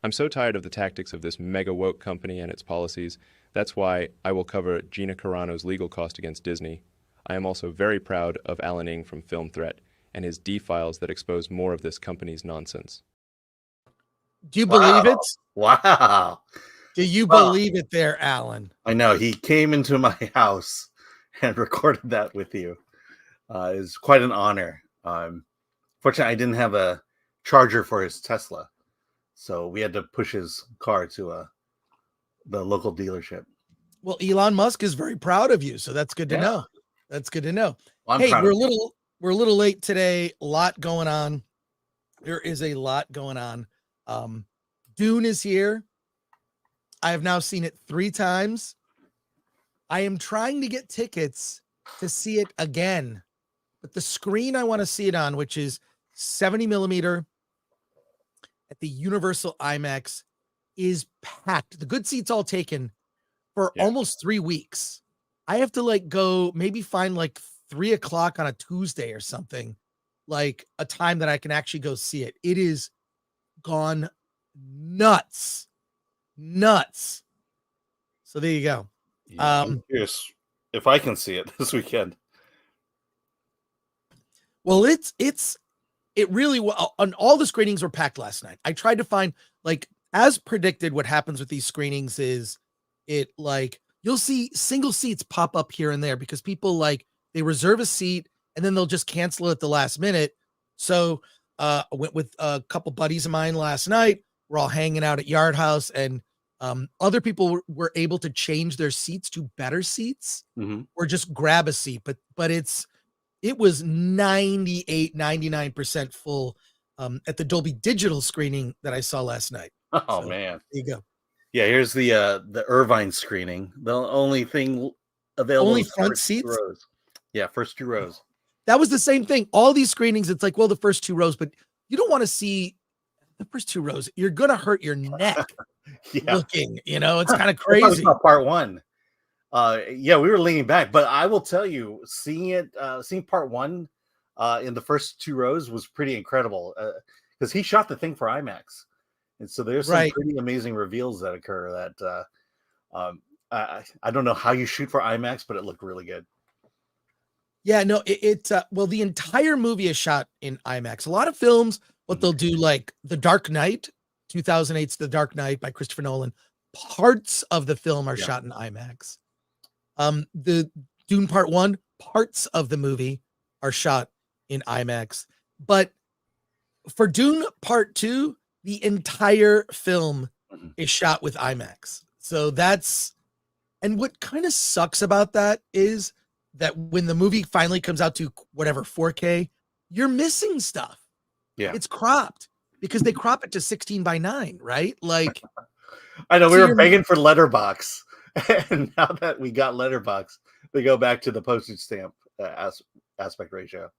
I'm so tired of the tactics of this mega woke company and its policies. That's why I will cover Gina Carano's legal cost against Disney. I am also very proud of Alan Ng from Film Threat and his D-files that expose more of this company's nonsense. Do you believe it? Wow. Do you believe it there, Alan? I know. He came into my house and recorded that with you. It's quite an honor. Fortunately, I didn't have a charger for his Tesla, so we had to push his car to the local dealership. Well, Elon Musk is very proud of you, so that's good to know. That's good to know. Well, hey, we're a little late today. A lot going on. There is a lot going on. Dune is here. I have now seen it 3 times. I am trying to get tickets to see it again, but the screen I want to see it on, which is 70 millimeter at the Universal IMAX, is packed. The good seats all taken for almost 3 weeks. I have to go maybe find 3:00 on a Tuesday or something, like a time that I can actually go see it. It is gone nuts. So there you go. I'm curious if I can see it this weekend. Well, it really, on all the screenings were packed last night. I tried to find, as predicted, what happens with these screenings is you'll see single seats pop up here and there because people they reserve a seat and then they'll just cancel it at the last minute. So I went with a couple buddies of mine last night. We're all hanging out at Yard House, and other people were able to change their seats to better seats or just grab a seat. But it was 99% full at the Dolby Digital screening that I saw last night. Oh, so, man. There you go. Yeah, here's the Irvine screening. The only thing available only is front seats. Rows. Yeah, first 2 rows. That was the same thing. All these screenings, it's the first 2 rows, but you don't want to see the first 2 rows. You're gonna hurt your neck looking. It's kind of crazy. Part 1. We were leaning back, but I will tell you, seeing part 1 in the first 2 rows was pretty incredible because he shot the thing for IMAX. And so there's some pretty amazing reveals that occur that I don't know how you shoot for IMAX, but it looked really good. Yeah, no, the entire movie is shot in IMAX. A lot of films, what they'll do, like The Dark Knight, 2008's The Dark Knight by Christopher Nolan, parts of the film are shot in IMAX. The Dune Part 1, parts of the movie are shot in IMAX. But for Dune Part 2, the entire film is shot with IMAX. So and what kind of sucks about that is that when the movie finally comes out to 4K, you're missing stuff. Yeah. It's cropped because they crop it to 16:9, right? I know we were begging for letterbox, and now that we got letterbox, they go back to the postage stamp aspect ratio.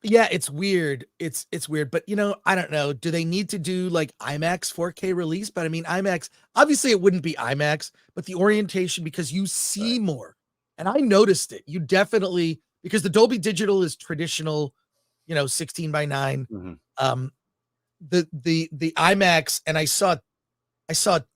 Yeah, it's weird. It's weird, but I don't know. Do they need to do IMAX 4K release? But I mean, IMAX, obviously it wouldn't be IMAX, but the orientation, because you see more. And I noticed it. You definitely, because the Dolby Digital is traditional, 16:9. The IMAX, and I saw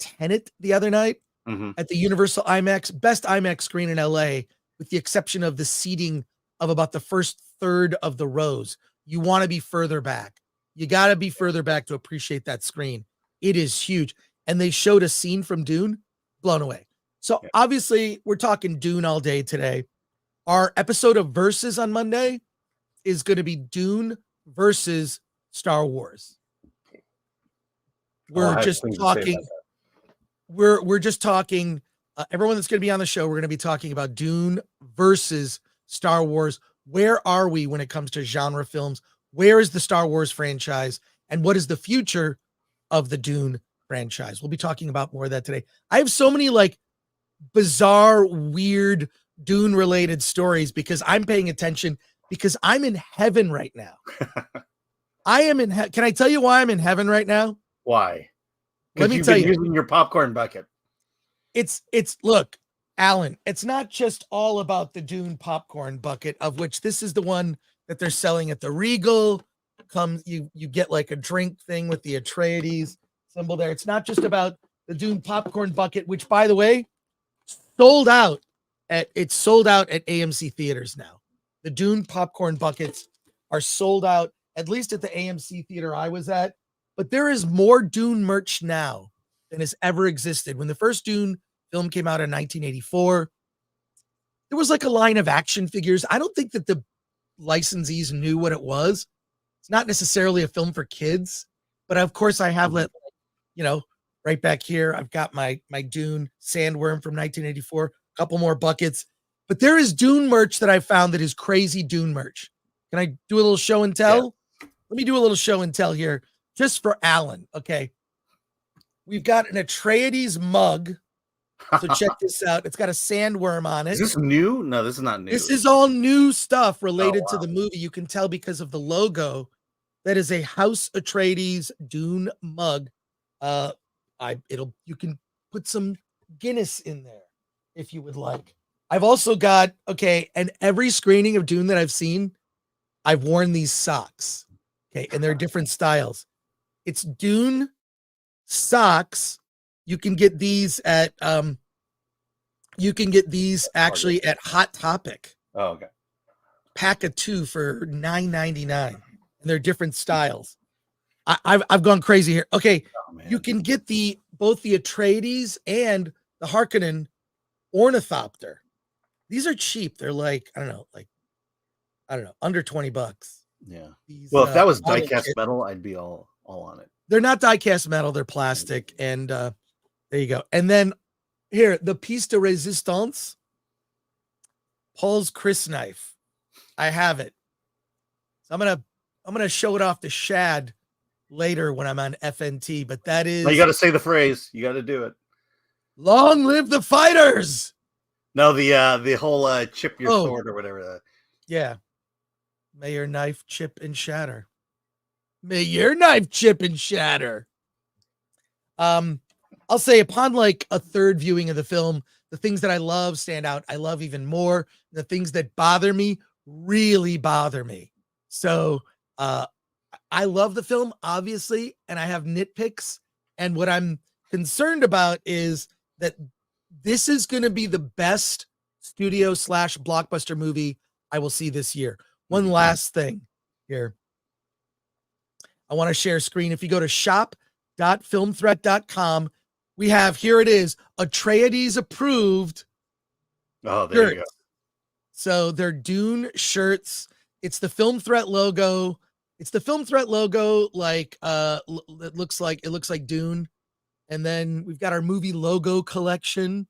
Tenet the other night at the Universal IMAX, best IMAX screen in LA, with the exception of the seating of about the first third of the rows. You want to be further back. You got to be further back to appreciate that screen. It is huge. And they showed a scene from Dune, blown away. So obviously we're talking Dune all day today. Our episode of Versus on Monday is going to be Dune versus Star Wars. We're just talking. We're just talking. Everyone that's going to be on the show, we're going to be talking about Dune versus Star Wars. Where are we when it comes to genre films? Where is the Star Wars franchise? And what is the future of the Dune franchise? We'll be talking about more of that today. I have so many bizarre, weird Dune related stories because I'm paying attention, because I'm in heaven right now. I am in Can I tell you why I'm in heaven right now? Why? Let me tell you. Using your popcorn bucket. Look, Alan, it's not just all about the Dune popcorn bucket, of which this is the one that they're selling at the Regal. You get a drink thing with the Atreides. symbol there. It's not just about the Dune popcorn bucket, which, by the way, sold out at AMC theaters now. The Dune popcorn buckets are sold out, at least at the AMC theater I was at. But there is more Dune merch now than has ever existed. When the first Dune film came out in 1984, there was like a line of action figures. I don't think that the licensees knew what it was. It's not necessarily a film for kids, but of course I have that, right back here. I've got my Dune sandworm from 1984, a couple more buckets, but there is Dune merch that I found that is crazy Dune merch. Can I do a little show and tell? Yeah. Let me do a little show and tell here just for Alan. Okay. We've got an Atreides mug. So check this out. It's got a sandworm on it. Is this new? No, this is not new. This is all new stuff related to the movie. You can tell because of the logo. That is a House Atreides Dune mug. You can put some Guinness in there if you would like. I've also got, and every screening of Dune that I've seen, I've worn these socks. Okay, and they're different styles. It's Dune socks. You can get these at actually at Hot Topic. Oh, okay. Pack of 2 for $9.99. And they're different styles. I've gone crazy here. Okay, you can get both the Atreides and the Harkonnen ornithopter. These are cheap. They're like, I don't know, under $20. Yeah. Well, if that was die-cast metal, I'd be all on it. They're not die-cast metal, they're plastic. And there you go. And then here, the piece de resistance, Paul's Chris knife. I have it. So I'm gonna show it off to Shad later when I'm on FNT, but that is. No, you got to say the phrase. You got to do it. Long live the fighters! No, the whole chip your sword or whatever. Yeah. May your knife chip and shatter. May your knife chip and shatter. I'll say upon like a third viewing of the film, the things that I love stand out. I love even more. The things that bother me really bother me. So I love the film, obviously, and I have nitpicks. And what I'm concerned about is that this is going to be the best studio / blockbuster movie I will see this year. One last thing here. I want to share screen. If you go to shop.filmthreat.com, we have, here it is, Atreides approved. Oh, there you go. So they're Dune shirts. It's the Film Threat logo. It's the Film Threat logo, like it looks like Dune. And then we've got our movie logo collection.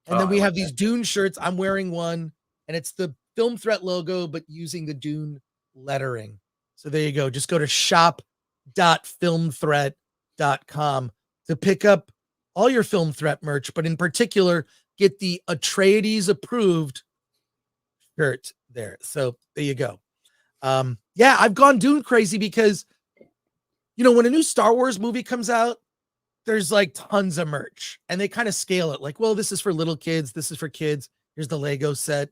And then we have these Dune shirts. I'm wearing one, and it's the Film Threat logo, but using the Dune lettering. So there you go. Just go to shop.filmthreat.com to pick up all your Film Threat merch, but in particular, get the Atreides approved shirt there. So there you go. Yeah, I've gone Dune crazy because, when a new Star Wars movie comes out, there's like tons of merch and they kind of scale it. Like, well, this is for little kids. This is for kids. Here's the Lego set,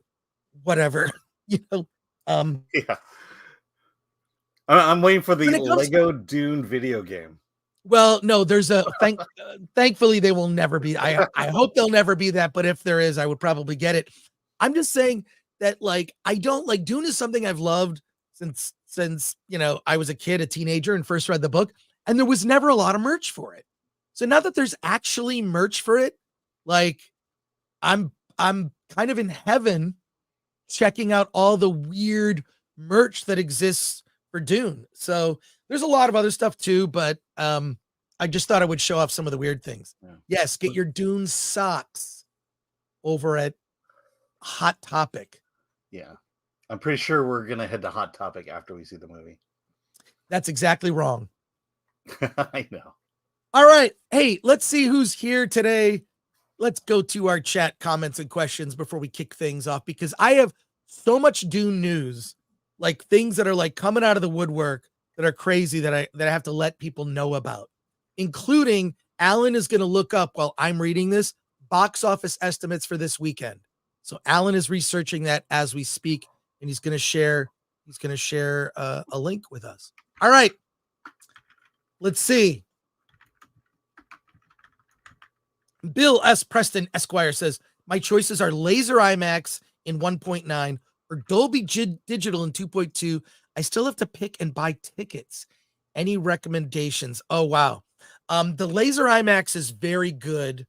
whatever, Yeah. I'm waiting for the Lego Dune video game. Well, no, there's thankfully they will never be. I hope they'll never be that. But if there is, I would probably get it. I'm just saying that, like, I don't like Dune is something I've loved since I was a kid, a teenager, and first read the book, and there was never a lot of merch for it. So now that there's actually merch for it, like I'm kind of in heaven checking out all the weird merch that exists for Dune. So there's a lot of other stuff too, but I just thought I would show off some of the weird things. Yeah. Yes, get your Dune socks over at Hot Topic. Yeah. I'm pretty sure we're going to head to Hot Topic after we see the movie. That's exactly wrong. I know. All right. Hey, let's see who's here today. Let's go to our chat comments and questions before we kick things off, because I have so much Dune news, like things that are like coming out of the woodwork that are crazy that I have to let people know about, including Alan is going to look up while I'm reading this box office estimates for this weekend. So Alan is researching that as we speak, and he's going to share a link with us. All right. Let's see. Bill S. Preston Esquire says, my choices are Laser IMAX in 1.9 or Dolby Digital in 2.2. I still have to pick and buy tickets. Any recommendations? Oh, wow. The Laser IMAX is very good.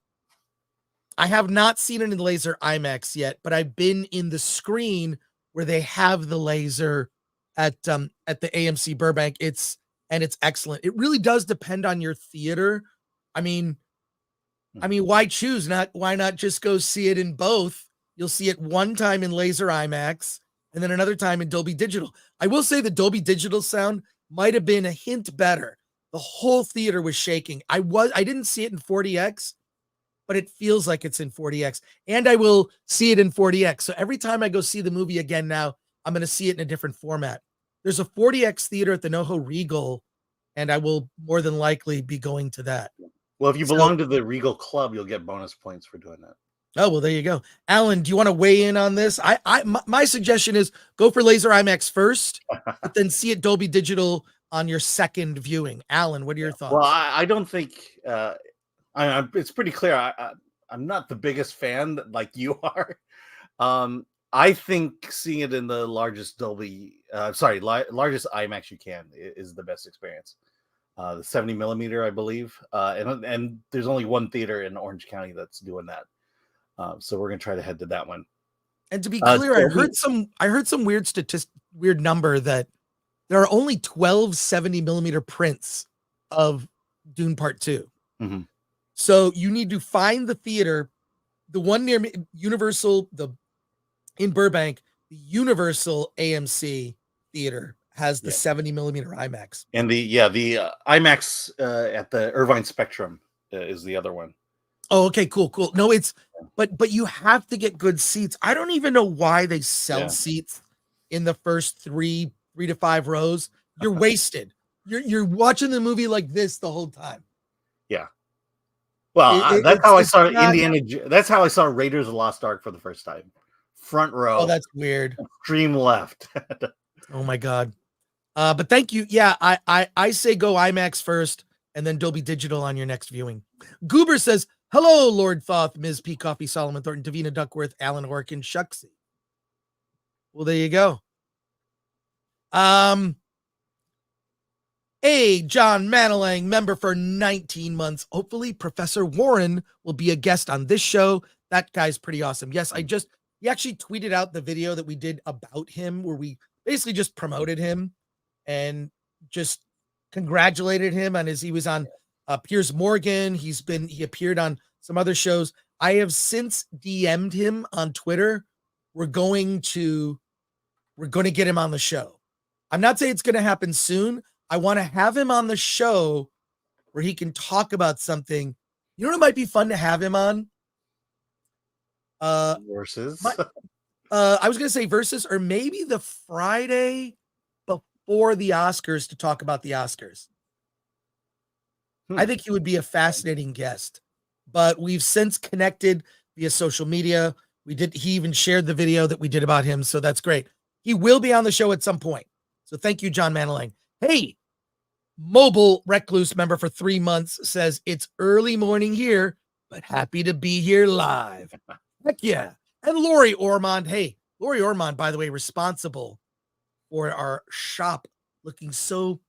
I have not seen it in Laser IMAX yet, but I've been in the screen where they have the laser at the AMC Burbank. It's excellent. It really does depend on your theater. I mean, why choose? Why not just go see it in both? You'll see it one time in Laser IMAX and then another time in Dolby Digital. I will say the Dolby Digital sound might have been a hint better. The whole theater was shaking. I didn't see it in 40X, but it feels like it's in 40X. And I will see it in 40X. So every time I go see the movie again now, I'm going to see it in a different format. There's a 40X theater at the NoHo Regal, and I will more than likely be going to that. Well, if you belong to the Regal Club, you'll get bonus points for doing that. Oh, well, there you go. Alan, do you want to weigh in on this? My suggestion is go for Laser IMAX first, but then see it Dolby Digital on your second viewing. Alan, what are your thoughts? Well, I don't think it's pretty clear. I'm not the biggest fan like you are. I think seeing it in the largest largest IMAX you can is the best experience. The 70 millimeter, I believe, and there's only one theater in Orange County that's doing that. So we're gonna try to head to that one. And to be clear, I heard some weird number that there are only 12 70 millimeter prints of Dune Part 2. Mm-hmm. So you need to find the theater, the one near Universal, in Burbank, the Universal AMC theater has the 70 millimeter IMAX. And the IMAX at the Irvine Spectrum is the other one. Oh, okay, cool. No, but you have to get good seats. I don't even know why they sell seats in the first 3 to 5 rows. You're wasted. You're watching the movie like this the whole time. Yeah. Well, that's how I saw Indiana. That's how I saw Raiders of the Lost Ark for the first time. Front row. Oh, that's weird. Extreme left. Oh my God. But thank you. Yeah, I say go IMAX first and then Dolby Digital on your next viewing. Goober says, hello, Lord Thoth, Ms. P. Coffee, Solomon Thornton, Davina Duckworth, Alan Orkin, Shucksy. Well, there you go. John Manalang, member for 19 months. Hopefully, Professor Warren will be a guest on this show. That guy's pretty awesome. Yes, he actually tweeted out the video that we did about him, where we basically just promoted him and just congratulated him on he was on Piers Morgan. He appeared on some other shows. I have since DM'd him on Twitter. We're going to get him on the show. I'm not saying it's going to happen soon. I want to have him on the show where he can talk about something. You know what might be fun to have him on? Versus. I was going to say versus, or maybe the Friday before the Oscars to talk about the Oscars. I think he would be a fascinating guest, but we've since connected via social media. He even shared the video that we did about him. So that's great. He will be on the show at some point. So thank you, John Manalang. Hey, Mobile Recluse member for 3 months says it's early morning here, but happy to be here live. Heck yeah. And Lori Ormond. Hey, Lori Ormond, by the way, responsible for our shop looking so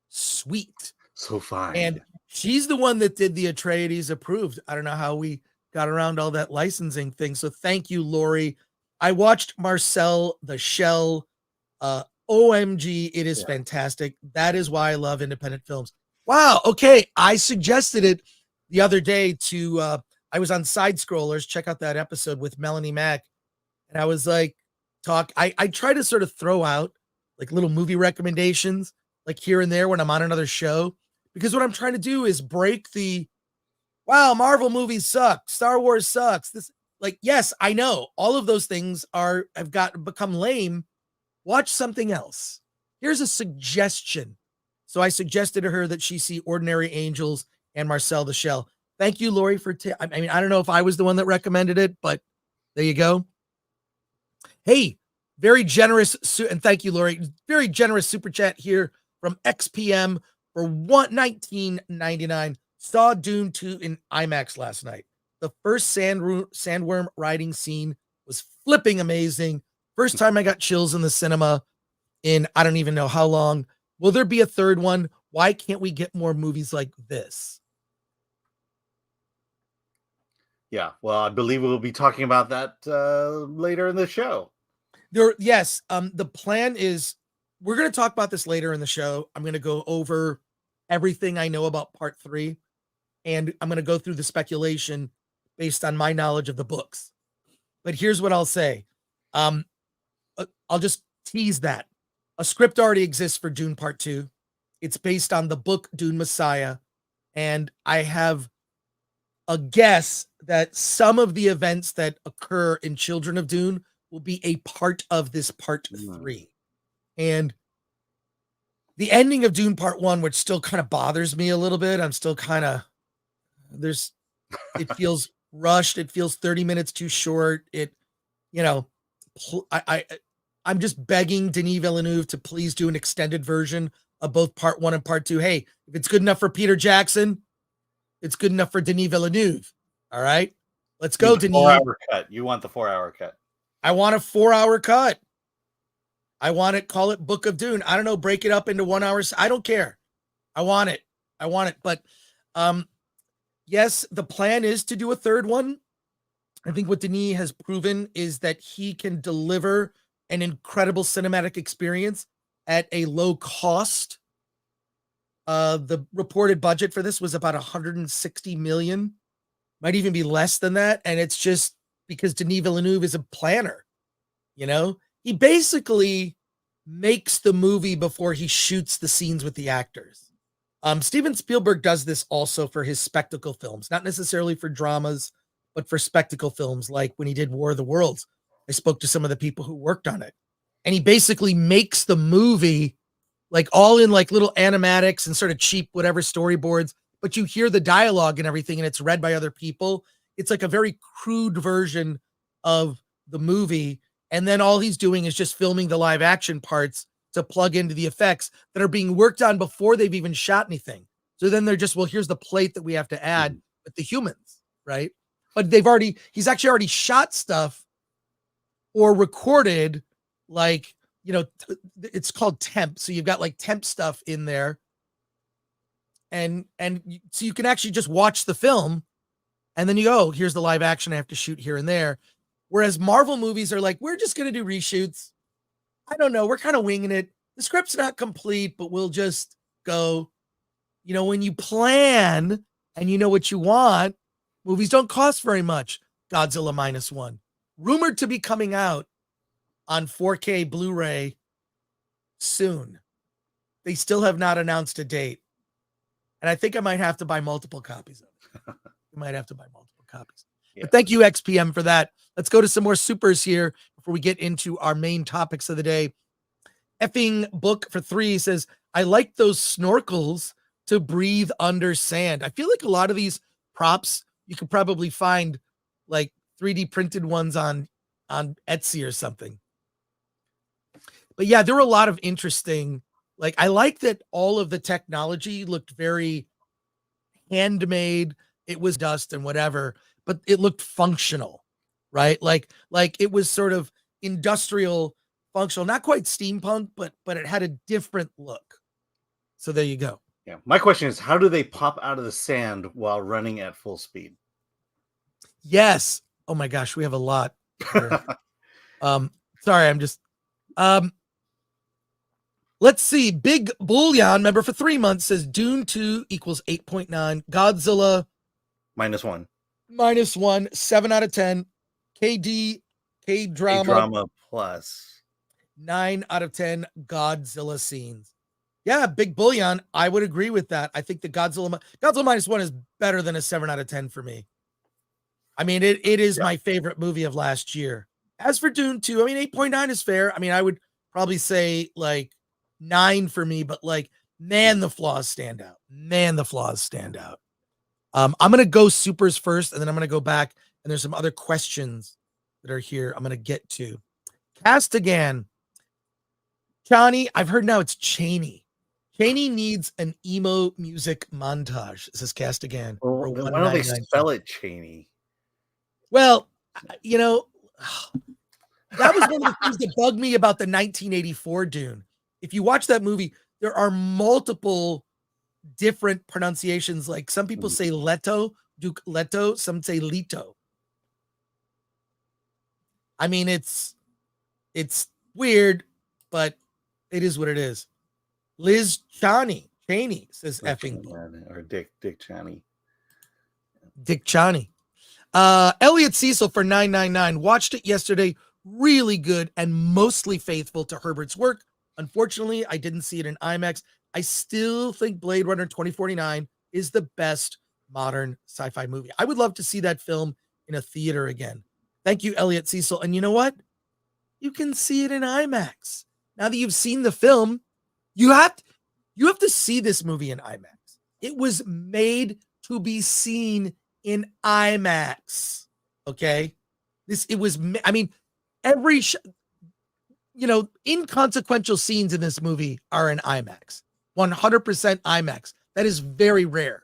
sweet. So fine. And she's the one that did the Atreides approved. I don't know how we got around all that licensing thing. So thank you, Lori. I watched Marcel the Shell. OMG, it is fantastic. That is why I love independent films. Wow. Okay. I suggested it the other day to, I was on Side Scrollers. Check out that episode with Melanie Mack. And I was like, I try to sort of throw out like little movie recommendations, like here and there when I'm on another show, because what I'm trying to do is break wow, Marvel movies suck. Star Wars sucks. Yes, I know all of those things have become lame. Watch something else. Here's a suggestion. So I suggested to her that she see Ordinary Angels and Marcel the Shell. Thank you, Lori, I don't know if I was the one that recommended it, but there you go. Hey, very generous, and thank you, Lori. Very generous super chat here from XPM for $19.99. Saw Dune 2 in IMAX last night. The first sandworm riding scene was flipping amazing. First time I got chills in the cinema in I don't even know how long. Will there be a third one? Why can't we get more movies like this? Yeah, well, I believe we'll be talking about that later in the show. Yes. The plan is we're going to talk about this later in the show. I'm going to go over everything I know about part 3, and I'm going to go through the speculation based on my knowledge of the books. But here's what I'll say. I'll just tease that. A script already exists for Dune Part 2. It's based on the book Dune Messiah, and I have a guess that some of the events that occur in Children of Dune will be a part of this part 3. And the ending of Dune Part 1, which still kind of bothers me a little bit, I'm still kind of, it feels rushed. It feels 30 minutes too short. I'm just begging Denis Villeneuve to please do an extended version of both Part 1 and Part 2. Hey, if it's good enough for Peter Jackson, it's good enough for Denis Villeneuve. All right, let's go, Denis. 4-hour cut. You want the 4-hour cut? I want a 4-hour cut. I want it. Call it Book of Dune. I don't know. Break it up into 1 hour. I don't care. I want it. But yes, the plan is to do a third one. I think what Denis has proven is that he can deliver an incredible cinematic experience at a low cost. The reported budget for this was about 160 million, might even be less than that. And it's just because Denis Villeneuve is a planner, he basically makes the movie before he shoots the scenes with the actors. Steven Spielberg does this also for his spectacle films, not necessarily for dramas, but for spectacle films. Like when he did War of the Worlds, I spoke to some of the people who worked on it, and he basically makes the movie like all in like little animatics and sort of cheap, whatever storyboards, but you hear the dialogue and everything, and it's read by other people. It's like a very crude version of the movie. And then all he's doing is just filming the live action parts to plug into the effects that are being worked on before they've even shot anything. So then they're just, well, here's the plate that we have to add with the humans, right? But he's actually already shot stuff or recorded, like, it's called temp. So you've got like temp stuff in there. And so you can actually just watch the film and then you go, oh, here's the live action I have to shoot here and there. Whereas Marvel movies are like, we're just going to do reshoots. I don't know. We're kind of winging it. The script's not complete, but we'll just go. When you plan and you know what you want, movies don't cost very much. Godzilla -1, rumored to be coming out on 4K Blu-ray soon. They still have not announced a date. And I think I might have to buy multiple copies of it. You might have to buy multiple copies. Yeah. But thank you, XPM, for that. Let's go to some more supers here before we get into our main topics of the day. Effing Book for 3 says, I like those snorkels to breathe under sand. I feel like a lot of these props, you could probably find like 3D printed ones on Etsy or something. But yeah, there were a lot of interesting, like, I like that all of the technology looked very handmade. It was dust and whatever, but it looked functional, right? Like it was sort of industrial functional, not quite steampunk, but it had a different look. So there you go. Yeah. My question is, how do they pop out of the sand while running at full speed? Yes. Oh my gosh, we have a lot. Sorry, I'm just let's see. Big Bullion member for 3 months says Dune 2 equals 8.9. Godzilla -1. -1, 7 out of 10. K-drama plus 9 out of 10. Godzilla scenes. Yeah, Big Bullion. I would agree with that. I think the Godzilla -1 is better than a 7 out of 10 for me. I mean, it is my favorite movie of last year. As for Dune 2, I mean, 8.9 is fair. I mean, I would probably say like 9 for me, but like, man, the flaws stand out. I'm going to go supers first, and then I'm going to go back, and there's some other questions that are here I'm going to get to. Castigan. Johnny, I've heard now it's Cheney. Cheney needs an emo music montage. This is cast again for Well, then why don't they 199. spell it Cheney? Well, you know, that was one of the things that bugged me about the 1984 Dune. If you watch that movie, there are multiple different pronunciations. Like some people say Leto, Duke Leto, some say Leto. I mean, it's weird, but it is what it is. Liz Cheney says effing or Dick Cheney. Dick Cheney. Elliot Cecil for 999 watched it yesterday. Really good and mostly faithful to Herbert's work. Unfortunately, I didn't see it in IMAX. I still think Blade Runner 2049 is the best modern sci-fi movie. I would love to see that film in a theater again. Thank you, Elliot Cecil. And you know what? You can see it in IMAX. Now that you've seen the film, you have to see this movie in IMAX. It was made to be seen in IMAX. Okay? Every inconsequential scenes in this movie are in IMAX. 100% IMAX. That is very rare.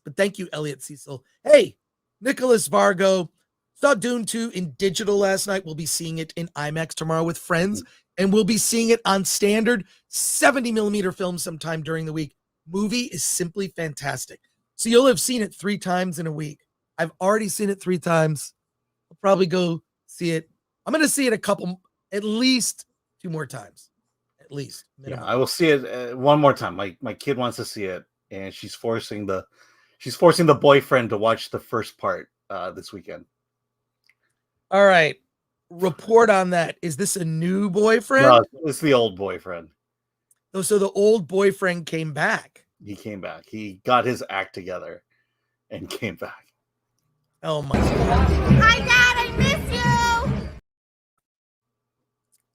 But thank you, Elliot Cecil. Hey, Nicholas Vargo. Saw Dune 2 in digital last night. We'll be seeing it in IMAX tomorrow with friends, and we'll be seeing it on standard 70 millimeter film sometime during the week. Movie is simply fantastic. So you'll have seen it 3 times in a week. I've already seen it 3 times. I'll probably go see it. I'm going to see it at least 2 more times. At least. Minimum. Yeah, I will see it one more time. My kid wants to see it, and she's forcing the boyfriend to watch the first part this weekend. All right. Report on that. Is this a new boyfriend? No, it's the old boyfriend. Oh, so the old boyfriend came back. He came back. He got his act together and came back. Oh my God. Hi, Dad. I miss you.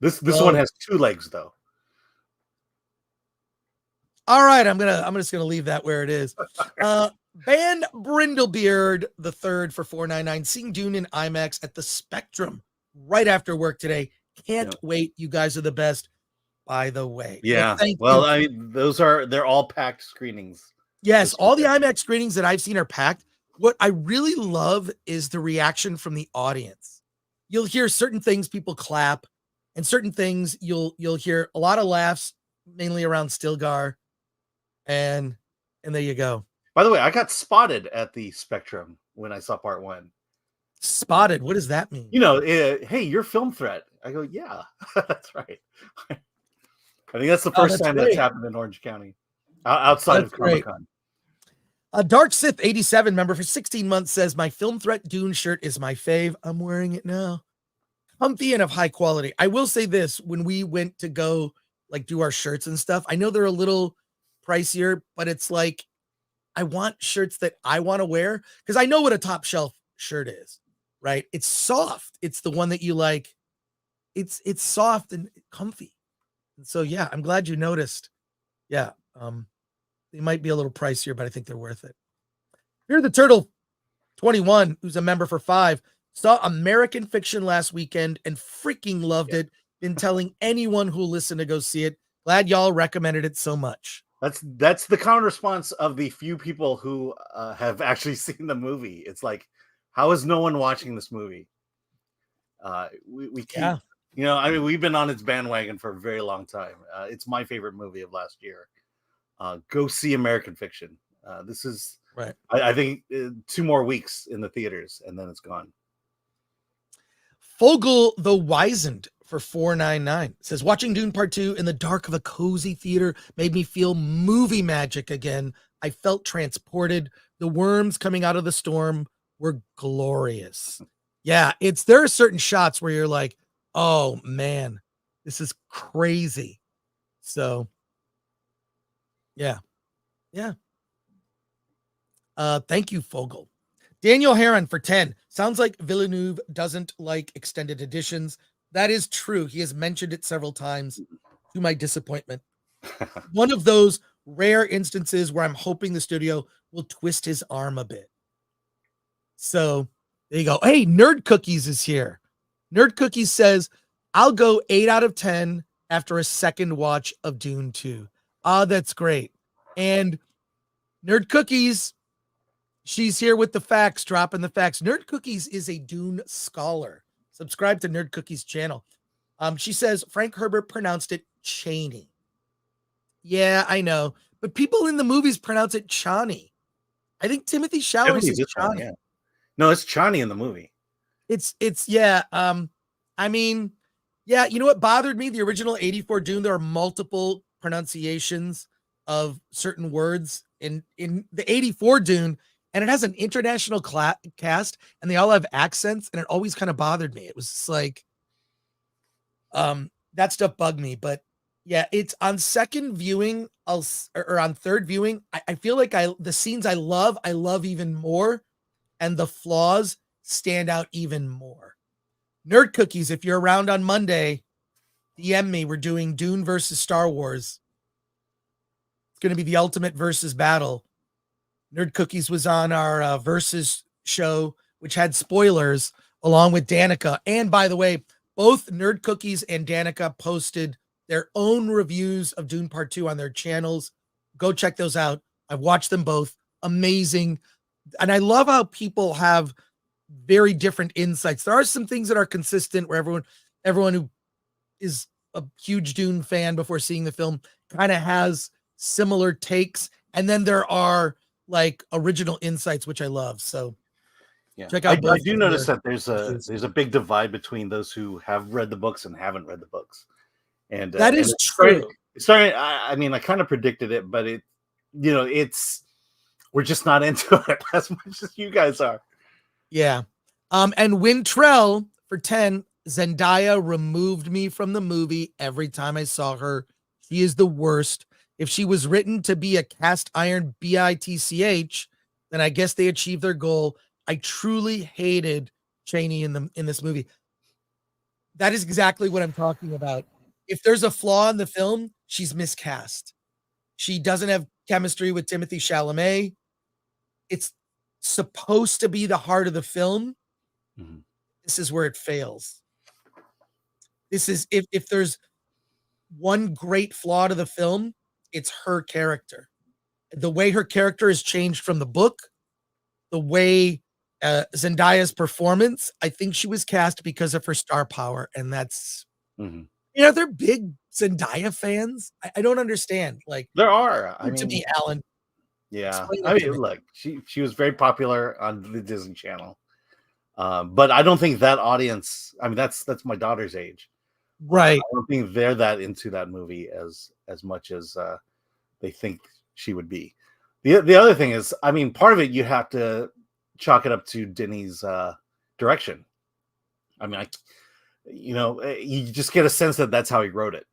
This one has 2 legs though. All right, I'm just gonna leave that where it is. Van Brindlebeard the third for 499. Seeing Dune in IMAX at the Spectrum right after work today. Can't wait. You guys are the best. By the way, yeah. Well, I mean, they're all packed screenings. Yes, all the IMAX screenings that I've seen are packed. What I really love is the reaction from the audience. You'll hear certain things people clap, and certain things you'll hear a lot of laughs, mainly around Stilgar, and there you go. By the way, I got spotted at the Spectrum when I saw part 1. Spotted? What does that mean? Hey, you're Film Threat. I go, yeah, that's right. I think that's the first time that's happened in Orange County, outside of Comic-Con. A Dark Sith 87 member for 16 months says, my Film Threat Dune shirt is my fave. I'm wearing it now. Comfy and of high quality. I will say this, when we went to go do our shirts and stuff, I know they're a little pricier, but it's like, I want shirts that I want to wear because I know what a top shelf shirt is, right? It's soft. It's the one that you like. It's soft and comfy. And so, yeah, I'm glad you noticed. Yeah. They might be a little pricier, but I think they're worth it. Here, the Turtle 21, who's a member for 5, saw American Fiction last weekend and freaking loved it. Been telling anyone who'll listen to go see it. Glad y'all recommended it so much. That's the counter response of the few people who have actually seen the movie. It's like, how is no one watching this movie? We keep, we've been on its bandwagon for a very long time. It's my favorite movie of last year. Go see American Fiction. This is right. I think 2 more weeks in the theaters, and then it's gone. Fogel the Wizened for 499 says, watching Dune Part 2 in the dark of a cozy theater made me feel movie magic again. I felt transported. The worms coming out of the storm were glorious. Yeah, there are certain shots where you're like, oh man, this is crazy. So yeah. Thank you, Fogel. Daniel Heron for 10. Sounds like Villeneuve doesn't like extended editions. That is true. He has mentioned it several times, to my disappointment. One of those rare instances where I'm hoping the studio will twist his arm a bit. So there you go. Hey, Nerd Cookies is here. Nerd Cookies says, I'll go 8 out of 10 after a second watch of Dune 2. Oh, that's great. And Nerd Cookies, she's here with the facts, dropping the facts. Nerd Cookies is a Dune scholar. Subscribe to Nerd Cookies channel. She says Frank Herbert pronounced it Cheney. Yeah, I know, but people in the movies pronounce it Chani. I think Timothy Showers Definitely is this one, Chani. yeah. No, it's Chani in the movie. It's yeah. I mean, yeah. You know what bothered me? The original '84 Dune. There are multiple pronunciations of certain words in the '84 Dune, and it has an international cast, and they all have accents, and it always kind of bothered me. It was just like, that stuff bugged me. But yeah, it's on second viewing, or on third viewing. I feel like the scenes I love even more, and the flaws stand out even more. Nerd Cookies, if you're around on Monday, DM me. We're doing Dune versus Star Wars. It's going to be the ultimate versus battle. Nerd Cookies was on our versus show, which had spoilers along with Danica. And by the way, both Nerd Cookies and Danica posted their own reviews of Dune Part 2 on their channels. Go check those out. I've watched them both. Amazing. And I love how people have very different insights. There are some things that are consistent where everyone who is a huge Dune fan before seeing the film kind of has similar takes. And then there are like original insights, which I love. So yeah, check out I do notice that there's a big divide between those who have read the books and haven't read the books. And that is and true. Sorry, I mean, I kind of predicted it, but we're just not into it as much as you guys are. Yeah. And Wintrell for 10, Zendaya removed me from the movie every time I saw her. She is the worst. If she was written to be a cast iron bitch, then I guess they achieved their goal. I truly hated Cheney in this movie. That is exactly what I'm talking about. If there's a flaw in the film, she's miscast. She doesn't have chemistry with Timothy Chalamet. It's supposed to be the heart of the film. Mm-hmm. This is where it fails. This is if there's one great flaw to the film, it's her character. The way her character has changed from the book, the way Zendaya's performance, I think she was cast because of her star power. And that's, they're big Zendaya fans. I don't understand. Like, there are. I mean, to me, Alan. Yeah. I mean, look, she was very popular on the Disney Channel. But I don't think that audience, I mean, that's my daughter's age. Right. I don't think they're that into that movie as much as they think she would be. The other thing is, I mean, part of it you have to chalk it up to Denny's direction. I mean, you just get a sense that that's how he wrote it.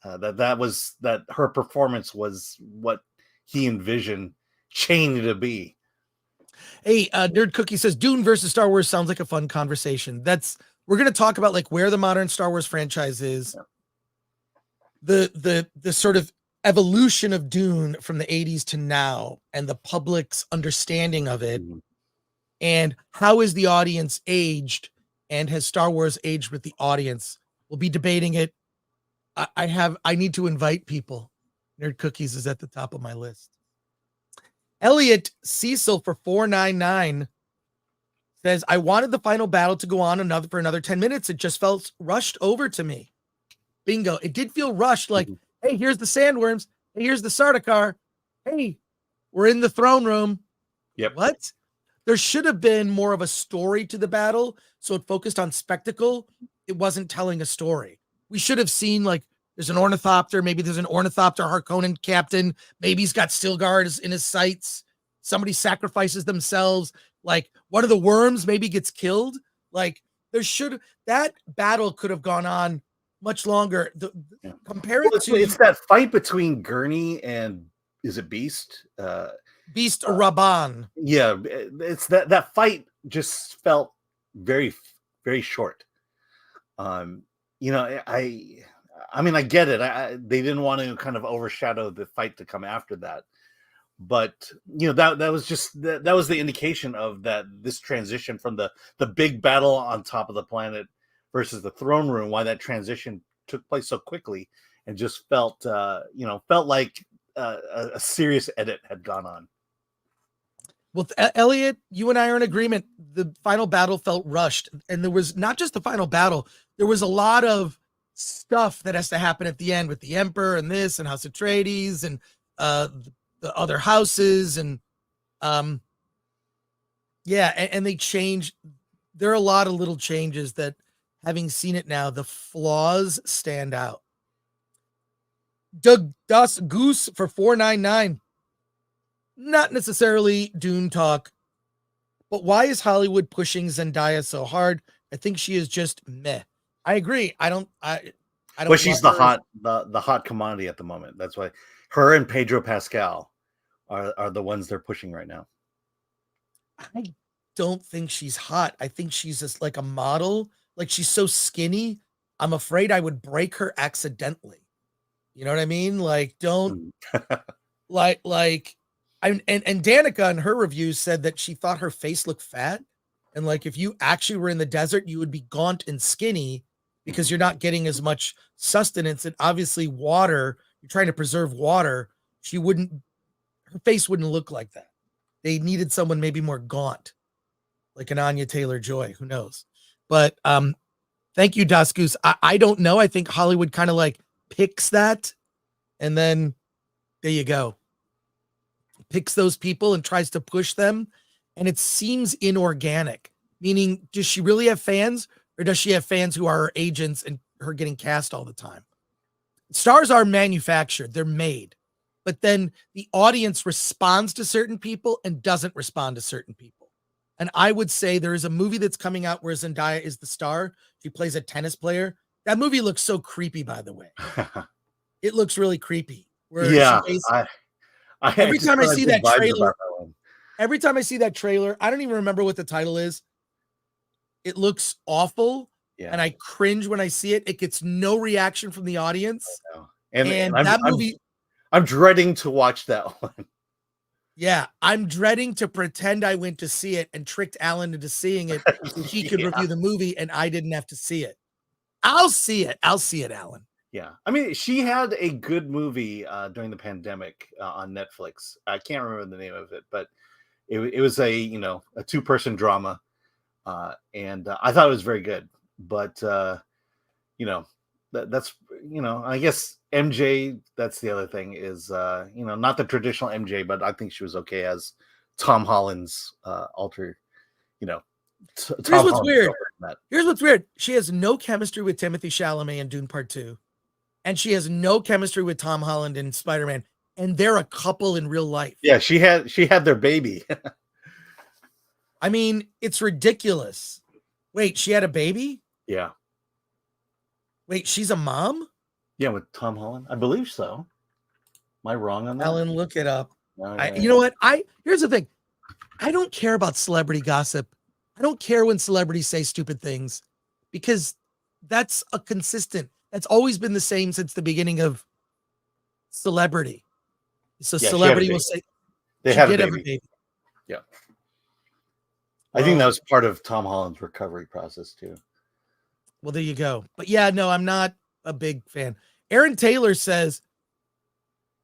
That her performance was what he envisioned Cheney to be. Hey, Nerd Cookie says Dune versus Star Wars sounds like a fun conversation. We're going to talk about like where the modern Star Wars franchise is, the sort of evolution of Dune from the 80s to now, and the public's understanding of it, and how is the audience aged, and has Star Wars aged with the audience? We'll be debating it. I need to invite people. Nerd Cookies is at the top of my list. Elliot Cecil for $4.99 says, I wanted the final battle to go on for another 10 minutes. It just felt rushed over to me. Bingo. It did feel rushed. Like, hey, here's the sandworms. Hey, here's the Sardaukar. Hey, we're in the throne room. Yep. What? There should have been more of a story to the battle, so it focused on spectacle. It wasn't telling a story. We should have seen, like, there's an ornithopter. Maybe there's an ornithopter Harkonnen captain. Maybe he's got Stilgar in his sights. Somebody sacrifices themselves. Like, one of the worms maybe gets killed. Like, that battle could have gone on much longer. Compare it to... It's that fight between Gurney and, is it Beast? Beast Raban. Yeah, it's that fight just felt very, very short. I mean, I get it. They didn't want to kind of overshadow the fight to come after that, but that was just that was the indication of this transition from the big battle on top of the planet versus the throne room. Why that transition took place so quickly and just felt like a serious edit had gone on. Well, Elliot, you and I are in agreement. The final battle felt rushed, and there was not just the final battle. There was a lot of stuff that has to happen at the end with the Emperor and this and House Atreides and the other houses and yeah, and they changed. There are a lot of little changes that, having seen it now, the flaws stand out. Doug Das Goose for $4.99. Not necessarily Dune talk, but why is Hollywood pushing Zendaya so hard? I think she is just meh. I agree. I don't. Well, she's the hot commodity at the moment. That's why her and Pedro Pascal are the ones they're pushing right now. I don't think she's hot. I think she's just like a model. Like, she's so skinny. I'm afraid I would break her accidentally. You know what I mean? Like, don't like. And Danica in her reviews said that she thought her face looked fat. And like, if you actually were in the desert, you would be gaunt and skinny because you're not getting as much sustenance. And obviously water, you're trying to preserve water. Her face wouldn't look like that. They needed someone maybe more gaunt, like an Anya Taylor-Joy, who knows? But thank you, Das Goose. I don't know. I think Hollywood kind of like picks that. And then there you go. Picks those people and tries to push them, and it seems inorganic. Meaning, does she really have fans, or does she have fans who are her agents and her getting cast all the time? Stars are manufactured, they're made, but then the audience responds to certain people and doesn't respond to certain people. And I would say there is a movie that's coming out where Zendaya is the star. She plays a tennis player. That movie looks so creepy, by the way. It looks really creepy. Yeah, every time I see that trailer, I don't even remember what the title is. It looks awful, and I cringe when I see it. It gets no reaction from the audience. And that movie, I'm dreading to watch that one. Yeah, I'm dreading to pretend I went to see it and tricked Alan into seeing it so he could review the movie and I didn't have to see it. I'll see it, Alan. Yeah, I mean, she had a good movie during the pandemic on Netflix. I can't remember the name of it, but it was a two-person drama, and I thought it was very good. But that's I guess MJ. That's the other thing is not the traditional MJ, but I think she was okay as Tom Holland's alter. Here's what's weird. Here's what's weird. She has no chemistry with Timothée Chalamet in Dune Part 2. And she has no chemistry with Tom Holland in Spider-Man. And they're a couple in real life. Yeah, she had their baby. I mean, it's ridiculous. Wait, she had a baby? Yeah. Wait, she's a mom? Yeah, with Tom Holland? I believe so. Am I wrong on that? Alan, look it up. You know what? Here's the thing. I don't care about celebrity gossip. I don't care when celebrities say stupid things because that's a consistent. That's always been the same since the beginning of celebrity. So celebrity will say they had a baby. Yeah. I think that was part of Tom Holland's recovery process too. Well, there you go. But yeah, no, I'm not a big fan. Aaron Taylor says,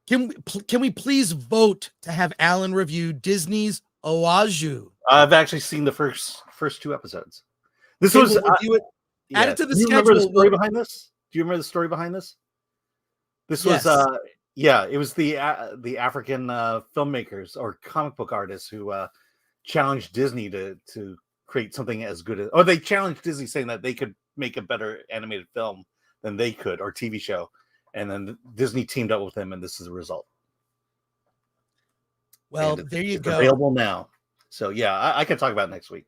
can we please vote to have Alan review Disney's Oaju? I've actually seen the first two episodes. This was add it to the schedule. Remember the story behind this? Do you remember the story behind this? This was it was the African filmmakers or comic book artists who challenged Disney to create something as good as, or they challenged Disney saying that they could make a better animated film than they could, or TV show, and then Disney teamed up with them, and this is the result. Well, there you go. Available now, so yeah, I can talk about it next week.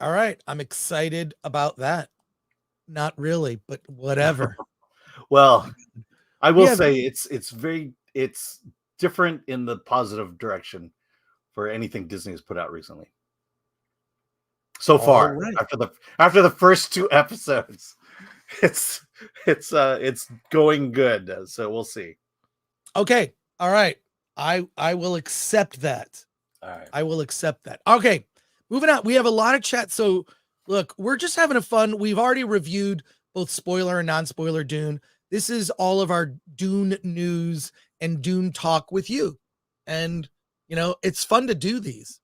All right, I'm excited about that. Not really, but whatever. Well, I will say it's different in the positive direction for anything Disney has put out recently. So far, right. after the first two episodes, it's going good. So we'll see. Okay, all right. I will accept that. All right, I will accept that. Okay, moving on. We have a lot of chat. So look, we're just having a fun. We've already reviewed both spoiler and non-spoiler Dune. This is all of our Dune news and Dune talk with you. And, it's fun to do these.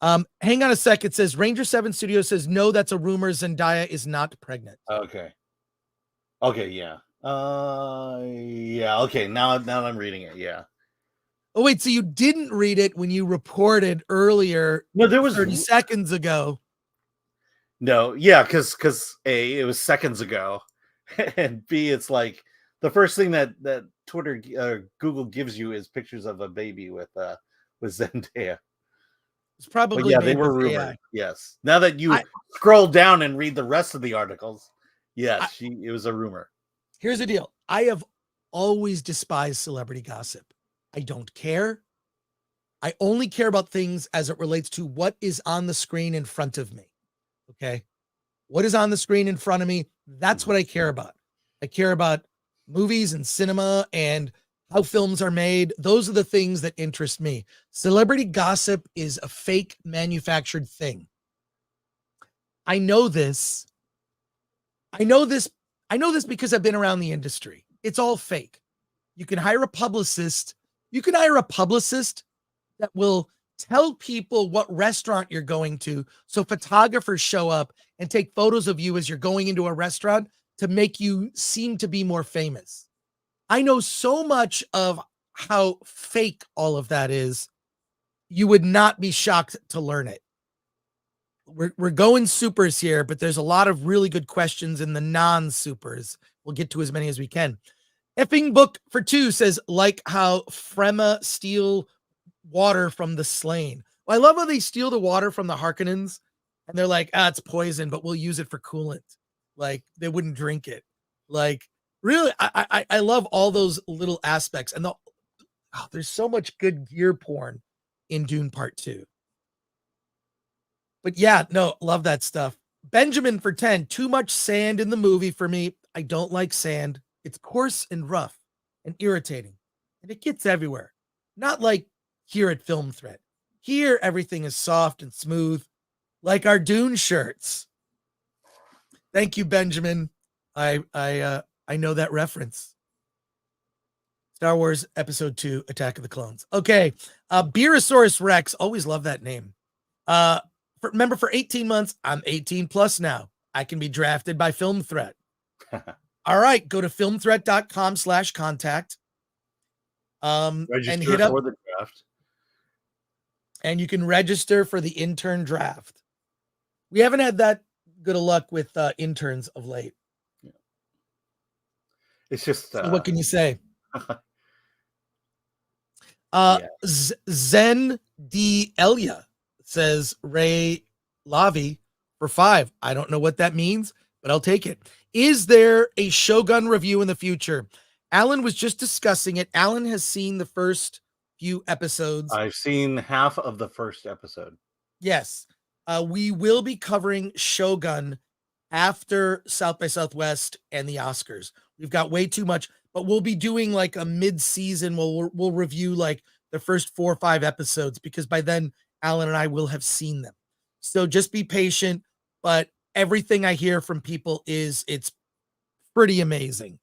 Hang on a sec. It says Ranger 7 Studio says, no, that's a rumor. Zendaya is not pregnant. Okay. Yeah. Yeah. Okay. Now I'm reading it. Yeah. Oh, wait. So you didn't read it when you reported earlier? No, there was 30 seconds ago. No. Yeah. Cause A, it was seconds ago. And B, it's like the first thing that Twitter, Google gives you is pictures of a baby with Zendaya. It's probably But yeah, they made were with rumored. AI. Yes. Now that you scroll down and read the rest of the articles, yes, it was a rumor. Here's the deal. I have always despised celebrity gossip. I don't care. I only care about things as it relates to what is on the screen in front of me. Okay. What is on the screen in front of me? That's what I care about. I care about movies and cinema and how films are made. Those are the things that interest me. Celebrity gossip is a fake manufactured thing. I know this because I've been around the industry. It's all fake. You can hire a publicist. That will tell people what restaurant you're going to. So photographers show up and take photos of you as you're going into a restaurant to make you seem to be more famous. I know so much of how fake all of that is. You would not be shocked to learn it. We're going supers here, but there's a lot of really good questions in the non-supers. We'll get to as many as we can. Effing Book for 2 says, like how Frema steal water from the slain. Well, I love how they steal the water from the Harkonnens and they're like, it's poison, but we'll use it for coolant. Like they wouldn't drink it. Like really, I love all those little aspects. And there's so much good gear porn in Dune Part 2. But yeah, no, love that stuff. Benjamin for 10, too much sand in the movie for me. I don't like sand. It's coarse and rough and irritating. And it gets everywhere. Not like here at Film Threat. Here, everything is soft and smooth, like our Dune shirts. Thank you, Benjamin. I know that reference. Star Wars Episode 2, Attack of the Clones. Okay. Beerosaurus Rex. Always love that name. Remember, for 18 months, I'm 18 plus now. I can be drafted by Film Threat. All right. Go to filmthreat.com/contact. Register and hit up for the draft. And you can register for the intern draft. We haven't had that good of luck with interns of late. Yeah. It's just so what can you say? Yeah. Zen D Elia says Ray Lavi for 5. I don't know what that means, but I'll take it. Is there a Shogun review in the future? Alan was just discussing it. Alan has seen the first few episodes. I've seen half of the first episode. Yes. We will be covering Shogun after South by Southwest and the Oscars. We've got way too much, but we'll be doing like a mid-season. We'll review like the first 4 or 5 episodes because by then Alan and I will have seen them. So just be patient. But everything I hear from people is it's pretty amazing.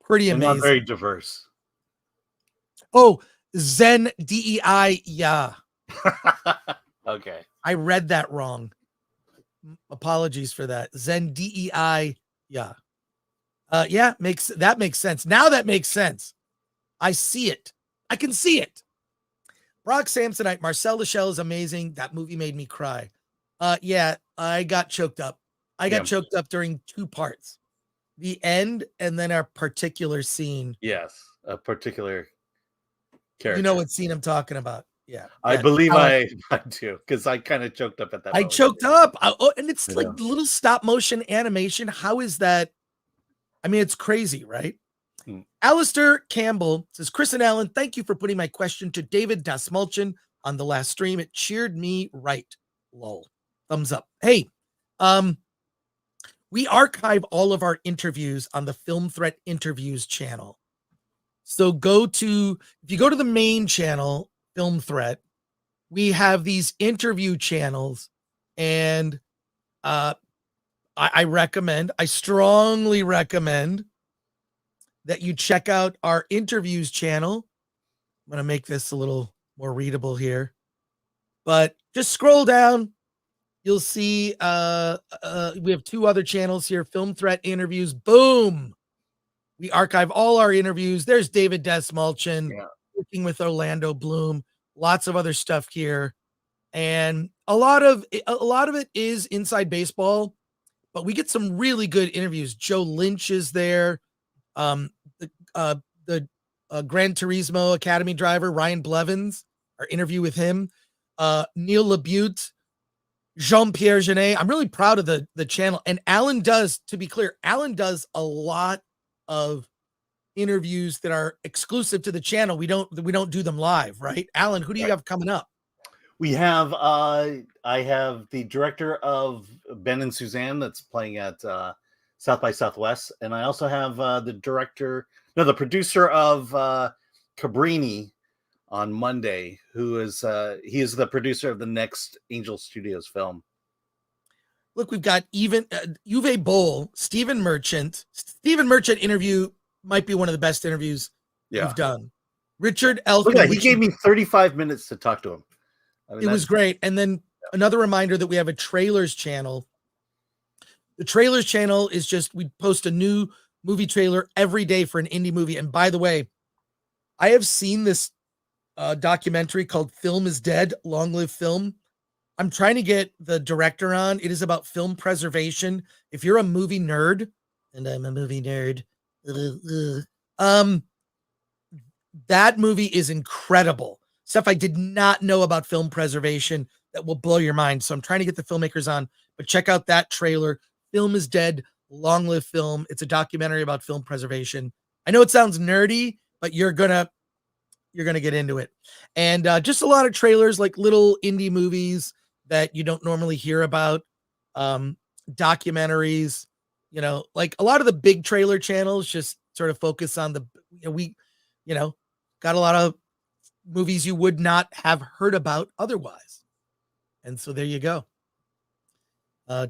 Pretty amazing. Not very diverse. Oh, Zen DEI. Yeah. Okay. I read that wrong. Apologies for that. Zen DEI. Yeah. Yeah, makes sense. Now that makes sense. I see it. I can see it. Brock Samsonite, Marcel Lachelle is amazing. That movie made me cry. Yeah, I got choked up. I got choked up during 2 parts. The end and then our particular scene. Yes, a particular character. You know what scene I'm talking about. Yeah. I believe I do, because I kind of choked up at that moment. I choked up. And it's like little stop motion animation. How is that? I mean, it's crazy, right? Alistair Campbell says, Chris and Alan, thank you for putting my question to David Dasmulchin on the last stream. It cheered me right. Lol. Thumbs up. Hey, we archive all of our interviews on the Film Threat Interviews channel. So if you go to the main channel, Film Threat, we have these interview channels, and I strongly recommend that you check out our interviews channel. I'm going to make this a little more readable here, but just scroll down. You'll see we have 2 other channels here, Film Threat Interviews. Boom. We archive all our interviews. There's David Desmalchin working with Orlando Bloom, lots of other stuff here. And a lot of it is inside baseball, but we get some really good interviews. Joe Lynch is there. The Gran Turismo Academy driver, Ryan Blevins, our interview with him. Neil LaBute, Jean-Pierre Genet. I'm really proud of the channel. And Alan does, to be clear, Alan does a lot of interviews that are exclusive to the channel. We don't do them live, right? Alan, who do you have coming up? We have I have the director of Ben and Suzanne that's playing at South by Southwest, and I also have the producer of Cabrini on Monday, who is he is the producer of the next Angel Studios film. Look, we've got Uwe Boll, Stephen Merchant. Stephen Merchant interview might be one of the best interviews we've done. Richard Elfman. Look, he gave me 35 minutes to talk to him. I mean, it was great. And then another reminder that we have a trailers channel. The trailers channel is just, we post a new movie trailer every day for an indie movie. And by the way, I have seen this documentary called Film is Dead, Long Live Film. I'm trying to get the director on. It is about film preservation. If you're a movie nerd, and I'm a movie nerd, that movie is incredible. Stuff I did not know about film preservation that will blow your mind. So I'm trying to get the filmmakers on, but check out that trailer. Film is Dead, Long Live Film. It's a documentary about film preservation. I know it sounds nerdy, but you're gonna get into it. And just a lot of trailers, like little indie movies that you don't normally hear about, documentaries, like a lot of the big trailer channels just sort of focus on got a lot of movies you would not have heard about otherwise. And so there you go.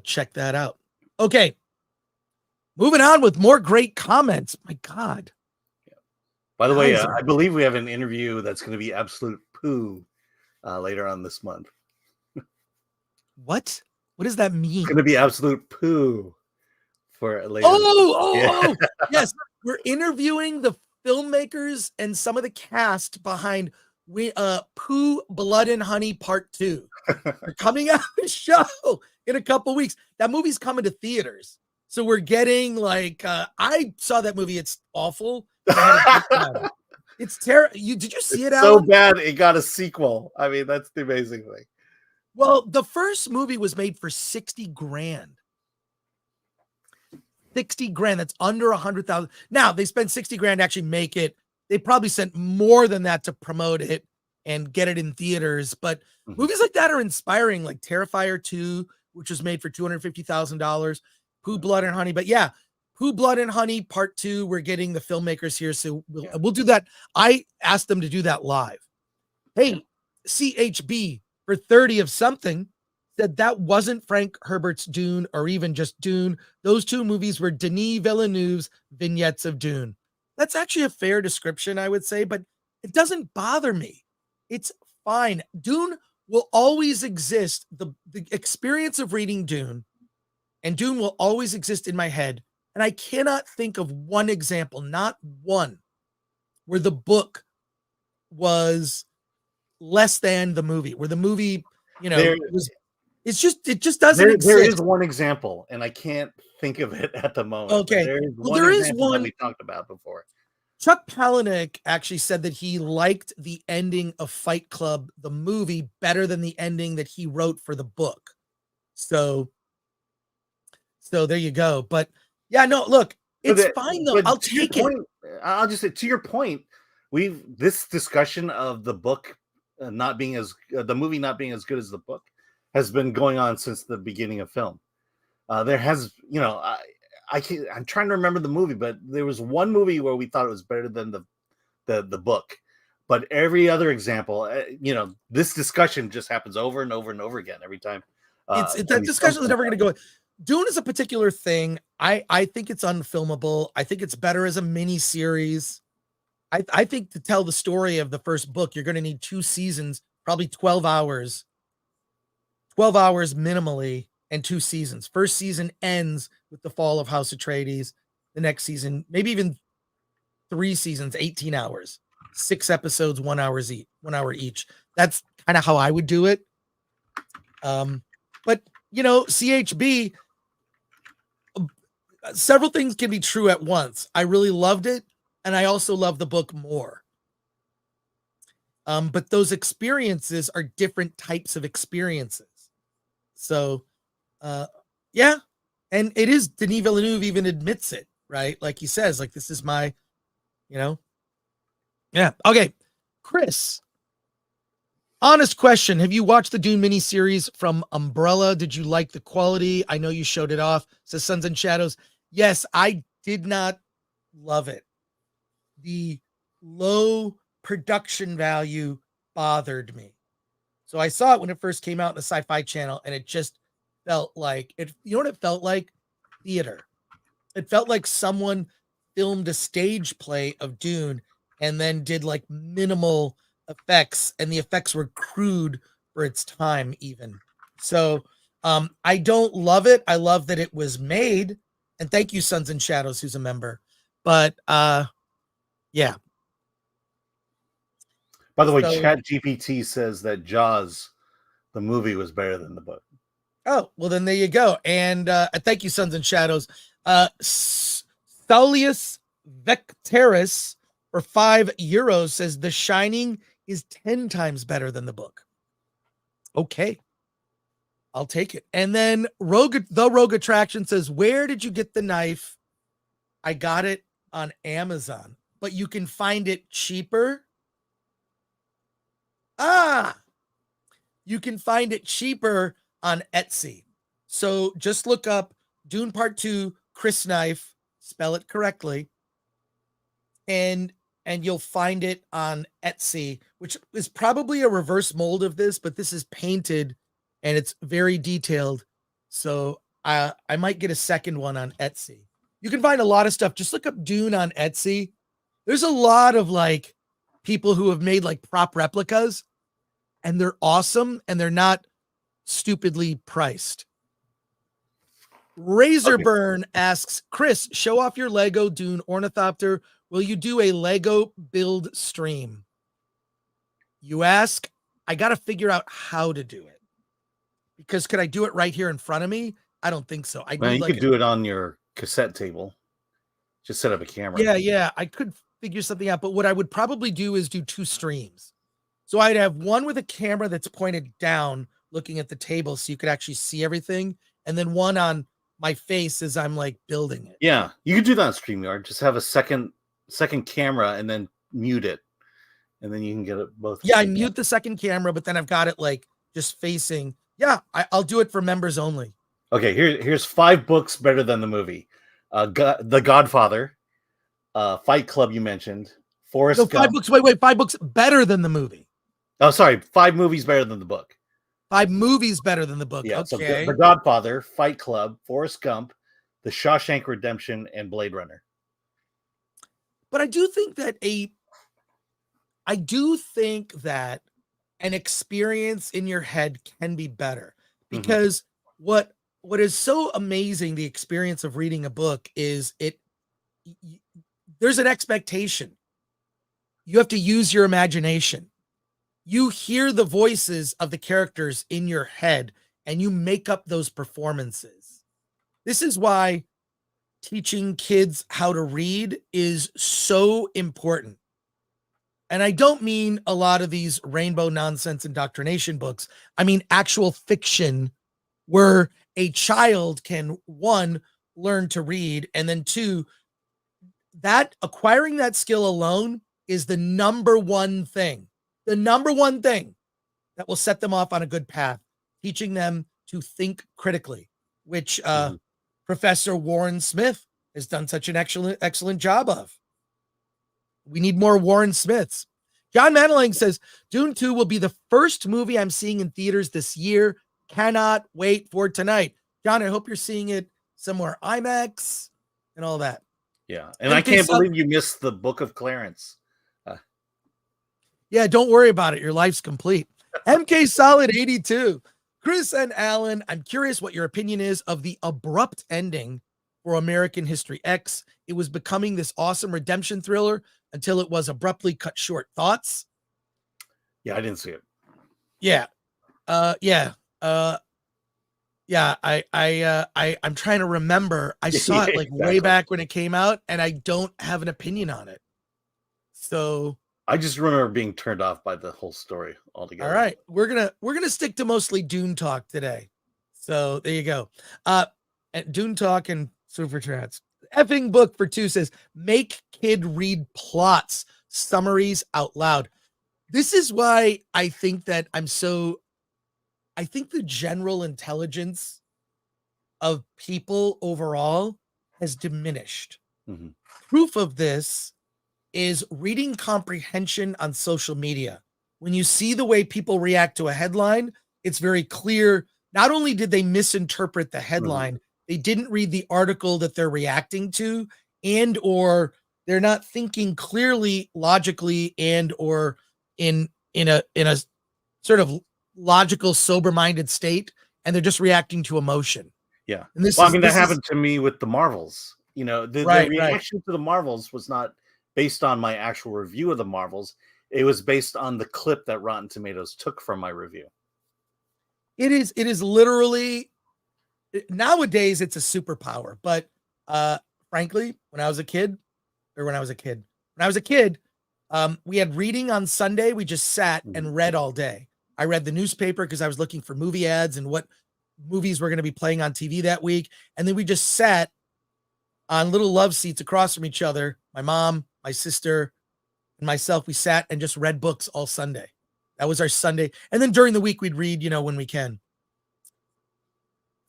Check that out. Okay. Moving on with more great comments. My God. By the way, I believe we have an interview that's going to be absolute poo later on this month. What? What does that mean? It's going to be absolute poo for later. Oh, yes. We're interviewing the filmmakers and some of the cast behind Pooh, Blood and Honey Part 2. They're coming out of the show in a couple weeks. That movie's coming to theaters. So we're getting I saw that movie. It's awful. It's terrible. Did you see it, so Alan? bad it got a sequel. I mean, that's the amazing thing. Well, the first movie was made for $60,000. $60,000. That's under $100,000. Now they spent $60,000 to actually make it. They probably spent more than that to promote it and get it in theaters. But movies like that are inspiring, like Terrifier 2, which was made for $250,000. Pooh, Blood and Honey. But yeah, Pooh, Blood and Honey Part 2. We're getting the filmmakers here, so we'll do that. I asked them to do that live. Hey, CHB for 30 of something said that wasn't Frank Herbert's Dune or even just Dune. Those 2 movies were Denis Villeneuve's vignettes of Dune. That's actually a fair description, I would say, but it doesn't bother me. It's fine. Dune will always exist. The experience of reading Dune and Dune will always exist in my head. And I cannot think of one example, not one, where the book was less than the movie, where the movie, it just doesn't exist. There is one example, and I can't think of it at the moment. Okay. There is one that we talked about before. Chuck Palahniuk actually said that he liked the ending of Fight Club, the movie, better than the ending that he wrote for the book. So there you go. But yeah, no, look, it's fine though. I'll take it. I'll just say, to your point, this discussion of the book not being the movie not being as good as the book has been going on since the beginning of film. There has, I'm trying to remember the movie, but there was one movie where we thought it was better than the book. But every other example, this discussion just happens over and over and over again every time. That discussion is never going to go. Dune is a particular thing. I think it's unfilmable. I think it's better as a mini series. I think to tell the story of the first book, you're going to need 2 seasons, probably 12 hours. 12 hours minimally, and 2 seasons. First season ends with the fall of House Atreides. The next season, maybe even 3 seasons, 18 hours. 6 episodes, 1 hour each. That's kind of how I would do it. But CHB, several things can be true at once. I really loved it, and I also love the book more. But those experiences are different types of experiences. So, yeah. And it is, Denis Villeneuve even admits it, right? Like he says, like, this is my, yeah. Okay. Chris, honest question. Have you watched the Dune miniseries from Umbrella? Did you like the quality? I know you showed it off. Says Sons and Shadows. Yes, I did not love it. The low production value bothered me. So I saw it when it first came out in the Sci-Fi Channel, and it just felt like it. You know what it felt like? Theater. It felt like someone filmed a stage play of Dune and then did like minimal effects, and the effects were crude for its time even. So I don't love it. I love that it was made, and thank you, Sons and Shadows, who's a member. But yeah. By the way, ChatGPT says that Jaws, the movie, was better than the book. Oh, well, then there you go. And thank you, Sons and Shadows. Thaulius Vecteris for €5 says The Shining is 10 times better than the book. Okay. I'll take it. And then the Rogue Attraction says, where did you get the knife? I got it on Amazon, but you can find it cheaper. You can find it cheaper on Etsy. So just look up Dune Part 2 Chris Knife, spell it correctly, and you'll find it on Etsy, which is probably a reverse mold of this, but this is painted and it's very detailed. So I might get a second one on Etsy. You can find a lot of stuff. Just look up Dune on Etsy. There's a lot of like people who have made like prop replicas, and they're awesome, and they're not stupidly priced. Razorburn asks, Chris, show off your Lego Dune Ornithopter. Will you do a Lego build stream? You ask, I got to figure out how to do it, because could I do it right here in front of me? I don't think so. You could do it on your cassette table. Just set up a camera. Yeah. I could figure something out, but what I would probably do is do 2 streams. So I'd have one with a camera that's pointed down looking at the table so you could actually see everything, and then one on my face as I'm like building it. Yeah, you could do that on StreamYard. Just have a second camera and then mute it, and then you can get it both. Yeah, I mute the second camera, but then I've got it like just facing. Yeah, I'll do it for members only. Okay, here's 5 books better than the movie. The Godfather, Fight Club you mentioned, Forrest Gump. 5 books. Wait, 5 books better than the movie. Oh, sorry, 5 movies better than the book. 5 movies better than the book. Yeah, okay. So The Godfather, Fight Club, Forrest Gump, The Shawshank Redemption, and Blade Runner. But I do think that an experience in your head can be better, because what is so amazing, the experience of reading a book, is there's an expectation. You have to use your imagination. You hear the voices of the characters in your head, and you make up those performances. This is why teaching kids how to read is so important. And I don't mean a lot of these rainbow nonsense indoctrination books. I mean actual fiction where a child can, 1, learn to read, and then 2, that acquiring that skill alone is the number one thing that will set them off on a good path, teaching them to think critically, which Professor Warren Smith has done such an excellent job of. We need more Warren Smiths. John Manaling says, Dune 2 will be the first movie I'm seeing in theaters this year. Cannot wait for tonight. John, I hope you're seeing it somewhere IMAX and all that. Yeah, and I can't believe you missed the Book of Clarence. Yeah, don't worry about it. Your life's complete. MK Solid 82. Chris and Alan, I'm curious what your opinion is of the abrupt ending for American History X. It was becoming this awesome redemption thriller until it was abruptly cut short. Thoughts? Yeah, I didn't see it. Yeah. I'm trying to remember. I saw it like way back when it came out, and I don't have an opinion on it. So I just remember being turned off by the whole story altogether. all right, we're gonna stick to mostly Dune talk today. So there you go. Dune talk and super chats. Effing book for 2 says make kid read plots summaries out loud. This is why I think that I think the general intelligence of people overall has diminished. Mhm. Proof of this is reading comprehension on social media. When you see the way people react to a headline, it's very clear. Not only did they misinterpret the headline, they didn't read the article that they're reacting to, and or they're not thinking clearly, logically, and or in a sort of logical, sober-minded state, and they're just reacting to emotion. Yeah. And this that happened to me with the Marvels. You know, the reaction to the Marvels was not based on my actual review of the Marvels. It was based on the clip that Rotten Tomatoes took from my review. It is literally, nowadays it's a superpower, but frankly, when I was a kid, we had reading on Sunday. We just sat and read all day. I read the newspaper because I was looking for movie ads and what movies were going to be playing on TV that week. And then we just sat on little love seats across from each other. My mom, my sister, and myself, we sat and just read books all Sunday. That was our Sunday. And then during the week, we'd read, when we can.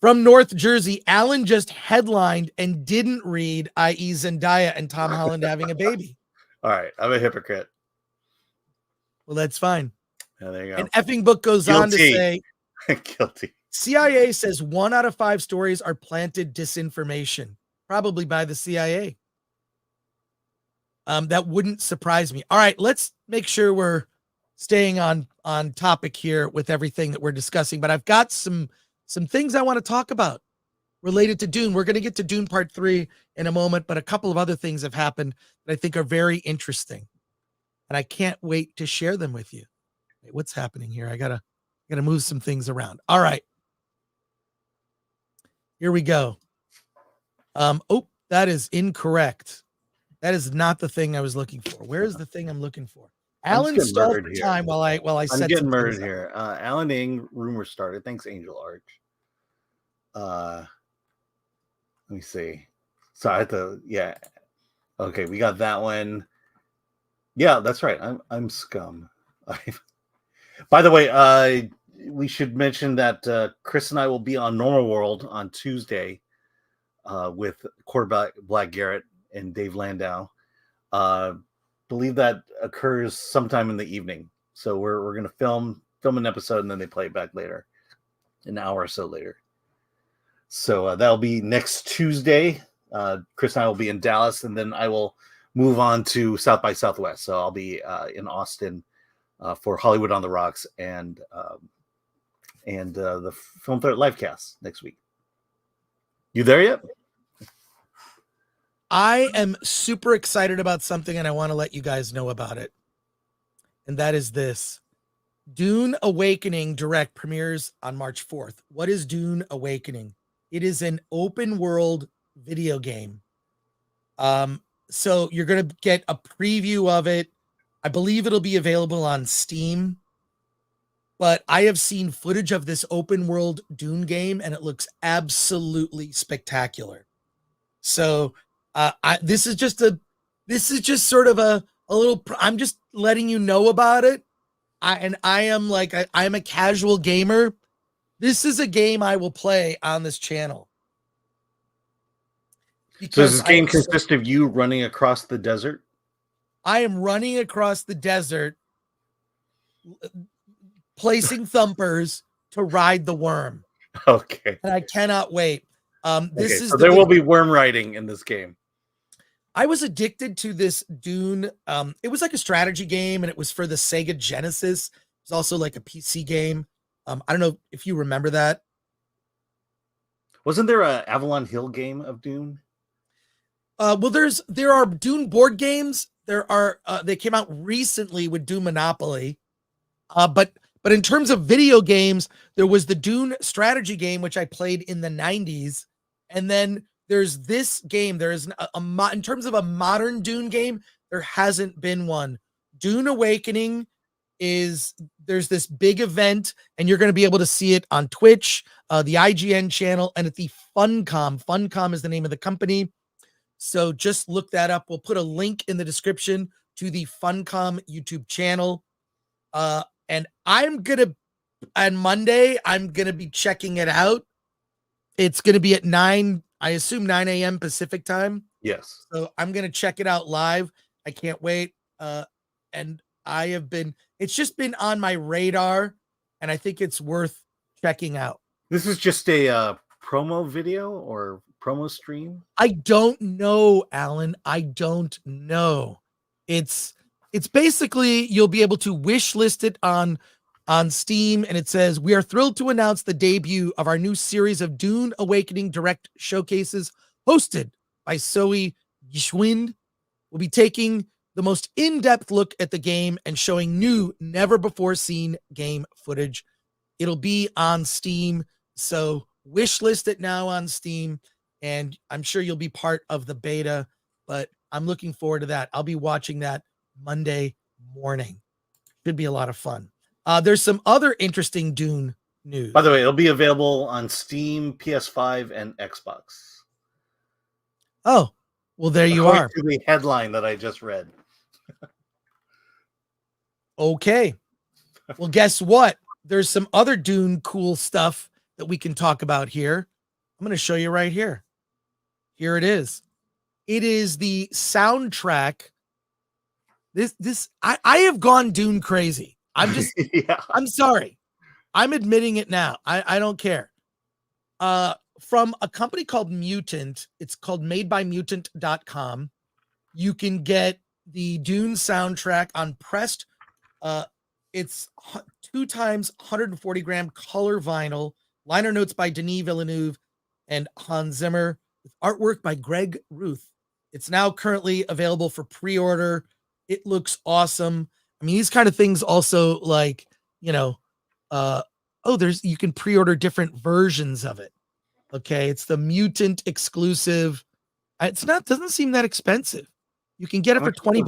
From North Jersey, Alan just headlined and didn't read, i.e. Zendaya and Tom Holland having a baby. All right. I'm a hypocrite. Well, that's fine. Yeah, there you go. An effing book goes on to say, guilty. CIA says 1 out of 5 stories are planted disinformation, probably by the CIA. That wouldn't surprise me. All right, let's make sure we're staying on topic here with everything that we're discussing. But I've got some things I want to talk about related to Dune. We're going to get to Dune Part 3 in a moment, but a couple of other things have happened that I think are very interesting, and I can't wait to share them with you. Wait, what's happening here? I gotta move some things around. All right, here we go. Oh, that is incorrect. That is not the thing I was looking for. Where is the thing I'm looking for? Alan stalled for time while I said I'm getting murdered here. Alan Ing, rumor started. Thanks, Angel Arch. Let me see. So I had to, yeah. Okay, we got that one. Yeah, that's right. I'm scum. By the way, we should mention that Chris and I will be on Normal World on Tuesday with quarterback Black Garrett and Dave Landau. Believe that occurs sometime in the evening. So we're gonna film an episode and then they play it back later, an hour or so later. So that'll be next Tuesday. Chris and I will be in Dallas, and then I will move on to South by Southwest. So I'll be in Austin for Hollywood on the Rocks and the Film Threat Livecast next week. You there yet? I am super excited about something, and I want to let you guys know about it. And that is this. Dune Awakening Direct premieres on March 4th. What is Dune Awakening? It is an open world video game. So you're going to get a preview of it. I believe it'll be available on Steam. But I have seen footage of this open world Dune game, and it looks absolutely spectacular. So this is just sort of a little, I'm just letting you know about it. I'm a casual gamer. This is a game I will play on this channel. So does this game consist of you running across the desert? I am running across the desert, placing thumpers to ride the worm. Okay. and I cannot wait. This Okay. is So the there will big, be worm riding in this game. I was addicted to this Dune. It was like a strategy game, and it was for the Sega Genesis. It's also like a PC game. I don't know if you remember that. Wasn't there a Avalon Hill game of Dune? Well, there are Dune board games. There are they came out recently with Dune Monopoly. But in terms of video games, there was the Dune strategy game, which I played in the 90s. And then there's this game. There is in terms of a modern Dune game, there hasn't been one. Dune Awakening there's this big event, and you're going to be able to see it on Twitch, the IGN channel, and at the Funcom. Funcom is the name of the company. So just look that up. We'll put a link in the description to the Funcom YouTube channel. And on Monday, I'm going to be checking it out. It's going to be at 9, I assume 9 a.m. Pacific time. Yes. So I'm going to check it out live. I can't wait. And it's just been on my radar, and I think it's worth checking out. This is just a promo video or promo stream? I don't know, Alan. I don't know. It's basically you'll be able to wish list it on Steam, and it says, "We are thrilled to announce the debut of our new series of Dune Awakening direct showcases hosted by Zoe Yishwind. We'll be taking the most in-depth look at the game and showing new, never-before-seen game footage. It'll be on Steam, so wish list it now on Steam, and I'm sure you'll be part of the beta, but I'm looking forward to that. I'll be watching that Monday morning. Should be a lot of fun. There's some other interesting Dune news. By the way, it'll be available on Steam, PS5, and Xbox. Oh, well, there you According are. to the headline that I just read. Okay. Well, guess what? There's some other Dune cool stuff that we can talk about here. I'm going to show you right here. Here it is. It is the soundtrack. I have gone Dune crazy. Yeah. I'm sorry. I'm admitting it now. I don't care. From a company called Mutant, it's called madebymutant.com. You can get the Dune soundtrack on pressed. It's 2 times 140 gram color vinyl, liner notes by Denis Villeneuve and Hans Zimmer, with artwork by Greg Ruth. It's now currently available for pre-order. It looks awesome. I mean, these kind of things also, like, you can pre-order different versions of it. Okay, it's the Mutant exclusive. Doesn't seem that expensive. You can get it for $20.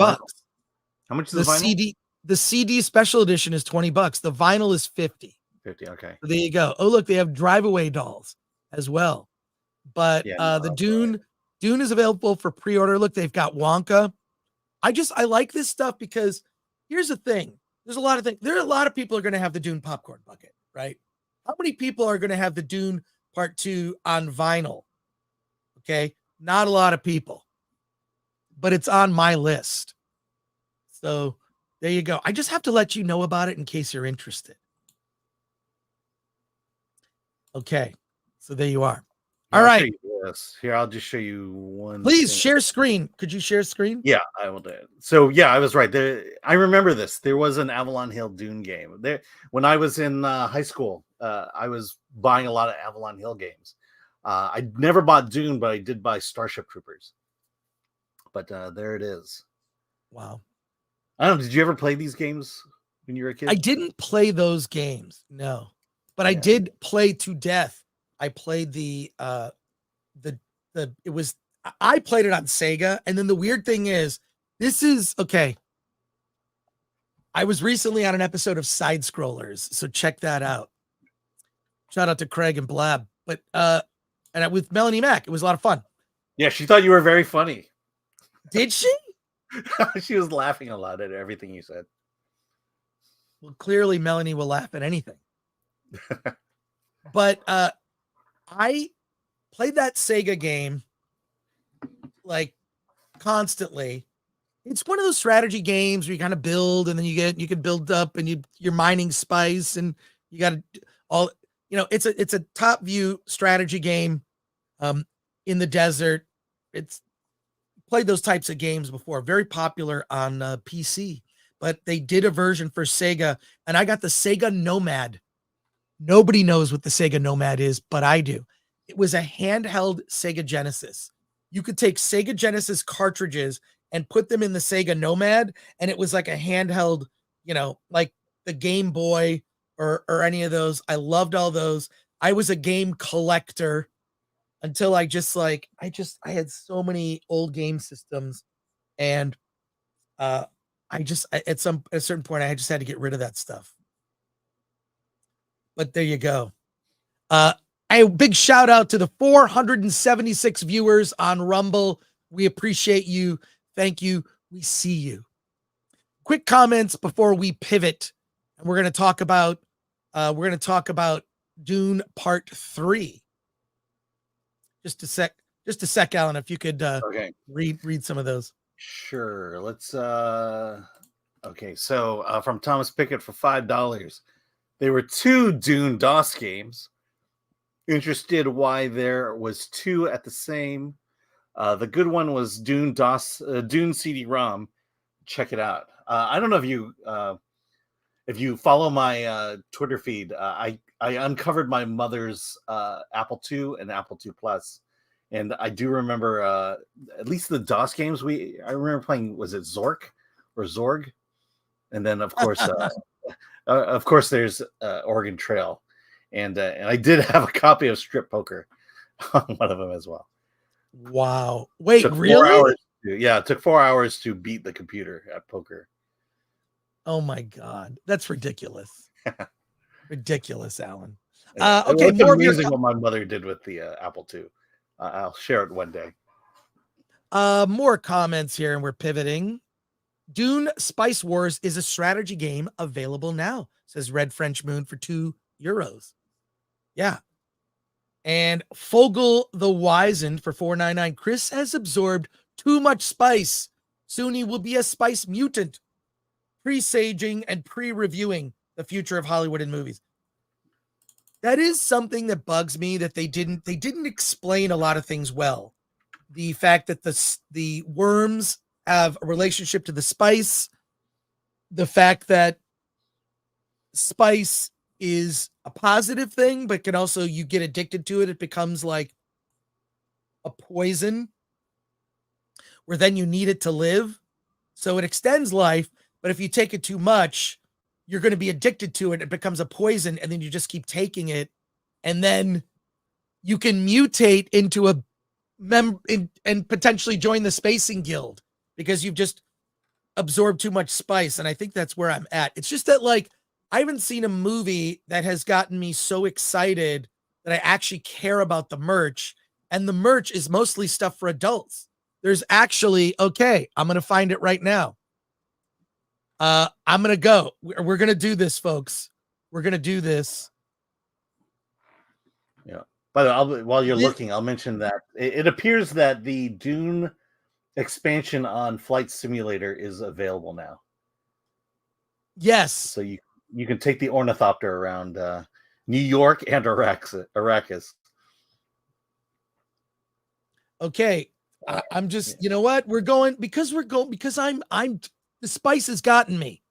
How much is the vinyl? The CD special edition is $20. The vinyl is $50. Okay. So there you go. Oh, look, they have drive away dolls as well. But the Dune is available for pre-order. Look, they've got Wonka. I like this stuff because here's the thing. There's a lot of things. There are a lot of people are going to have the Dune popcorn bucket, right? How many people are going to have the Dune Part 2 on vinyl? Okay, not a lot of people, but it's on my list. So there you go. I just have to let you know about it in case you're interested. Okay, so there you are. All right. Yes. Here, I'll just show you one. Please thing. share screen. Could you share screen? Yeah, I will do it. So yeah, I was right. I remember this. There was an Avalon Hill Dune game. There, when I was in high school, I was buying a lot of Avalon Hill games. I never bought Dune, but I did buy Starship Troopers. But there it is. Wow. I don't know. Did you ever play these games when you were a kid? I didn't play those games, no, but I did play to death. I played I played it on Sega, and then the weird thing is, this is okay. I was recently on an episode of Side Scrollers, so check that out. Shout out to Craig and Blab, but with Melanie Mack, it was a lot of fun. Yeah, she thought you were very funny. Did she? She was laughing a lot at everything you said. Well, clearly Melanie will laugh at anything. But I played that Sega game like constantly. It's one of those strategy games where you kind of build, and then you can build up, and you're mining spice, and you got all. it's a top view strategy game in the desert. It's played those types of games before, very popular on PC, but they did a version for Sega, and I got the Sega Nomad. Nobody knows what the Sega Nomad is, but I do. It was a handheld Sega Genesis. You could take Sega Genesis cartridges and put them in the Sega Nomad, and it was like a handheld, like the Game Boy or any of those. I loved all those. I was a game collector until I had so many old game systems, and at a certain point I just had to get rid of that stuff. But there you go. A big shout out to the 476 viewers on Rumble. We appreciate you. Thank you. We see you. Quick comments before we pivot. And we're going to talk about Dune Part 3. Just a sec, Alan, if you could read some of those. Sure. Let's okay. So from Thomas Pickett for $5. There were 2 Dune DOS games. Interested why there was 2 at the same. The good one was Dune DOS, Dune CD-ROM. Check it out. I don't know if you follow my Twitter feed. I uncovered my mother's Apple II and Apple II Plus, and I do remember at least the DOS games. I remember playing. Was it Zork or Zorg? And then of course there's Oregon Trail, and I did have a copy of Strip Poker on one of them as well. Wow! Wait, really? 4 hours it took 4 hours to beat the computer at poker. Oh my God, that's ridiculous! Ridiculous, Alan. Okay, more music. What my mother did with the Apple II. I'll share it one day. More comments here, and we're pivoting. Dune Spice Wars is a strategy game available now, says Red French Moon for €2. Yeah. And Fogel the Wizened for $4.99. Chris has absorbed too much spice. Soon he will be a spice mutant. Presaging and pre-reviewing the future of Hollywood and movies. That is something that bugs me, that they didn't explain a lot of things well. The fact that the worms have a relationship to the spice, the fact that spice is a positive thing, but can also, you get addicted to it, it becomes like a poison where then you need it to live. So it extends life, but if you take it too much, you're going to be addicted to it. It becomes a poison, and then you just keep taking it, and then you can mutate into a and potentially join the spacing guild because you've just absorbed too much spice. And I think that's where I'm at. It's just that, like, I haven't seen a movie that has gotten me so excited that I actually care about the merch, and the merch is mostly stuff for adults. There's actually, okay, I'm going to find it right now. I'm going to go. We're going to do this, folks. We're going to do this. Yeah. But while you're looking, I'll mention that it appears that the Dune expansion on Flight Simulator is available now. Yes. So you can take the ornithopter around New York and Arrakis. Okay. I'm just, you know what? We're going because I'm the spice has gotten me.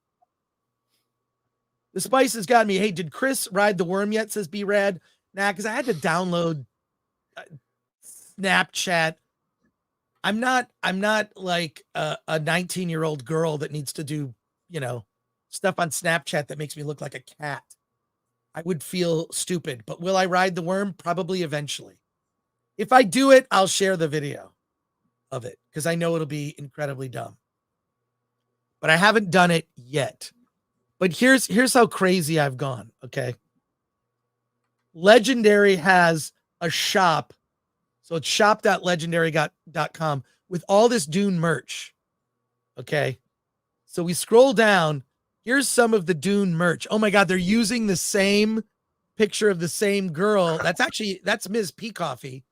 The spice has gotten me. Hey, did Chris ride the worm yet? Says B-Rad. Nah, because I had to download Snapchat. I'm not like a 19-year-old girl that needs to do, stuff on Snapchat that makes me look like a cat. I would feel stupid, but will I ride the worm? Probably eventually. If I do it, I'll share the video of it because I know it'll be incredibly dumb. But I haven't done it yet. But here's how crazy I've gone, okay? Legendary has a shop. So it's shop.legendary.com with all this Dune merch. Okay? So we scroll down. Here's some of the Dune merch. Oh my God, they're using the same picture of the same girl. That's Ms. Peacoffee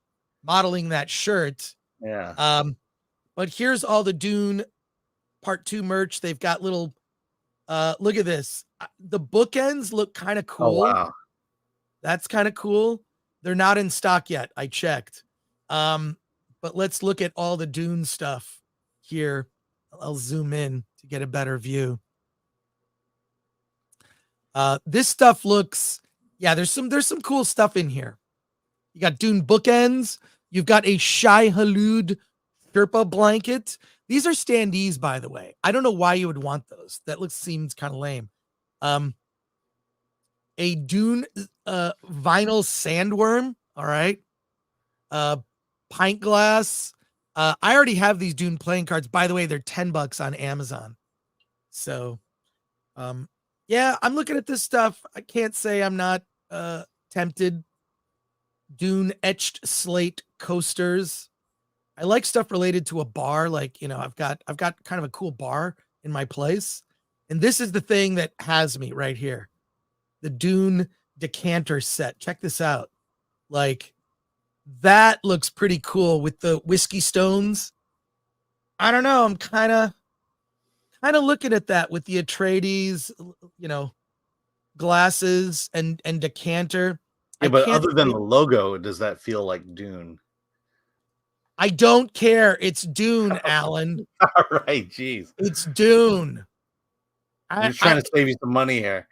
modeling that shirt. Yeah. But here's all the Dune Part 2 merch. They've got little look at this. The bookends look kind of cool. Oh, wow. That's kind of cool. They're not in stock yet. I checked. But let's look at all the Dune stuff here. I'll zoom in to get a better view. This stuff looks, yeah, there's some cool stuff in here. You got Dune bookends. You've got a Shai Halud Sherpa blanket. These are standees, by the way. I don't know why you would want those. That seems kind of lame. A Dune vinyl sandworm. All right. Pint glass. I already have these Dune playing cards. By the way, they're $10 on Amazon. So, yeah, I'm looking at this stuff. I can't say I'm not tempted. Dune etched slate coasters. I like stuff related to a bar. Like, I've got kind of a cool bar in my place. And this is the thing that has me right here. The Dune decanter set. Check this out. Like, that looks pretty cool with the whiskey stones. I don't know. I'm kind of looking at that with the Atreides, glasses and decanter. Yeah, but other than the logo, does that feel like Dune? I don't care. It's Dune, Alan. All right, geez. It's Dune. I'm just trying to save you some money here.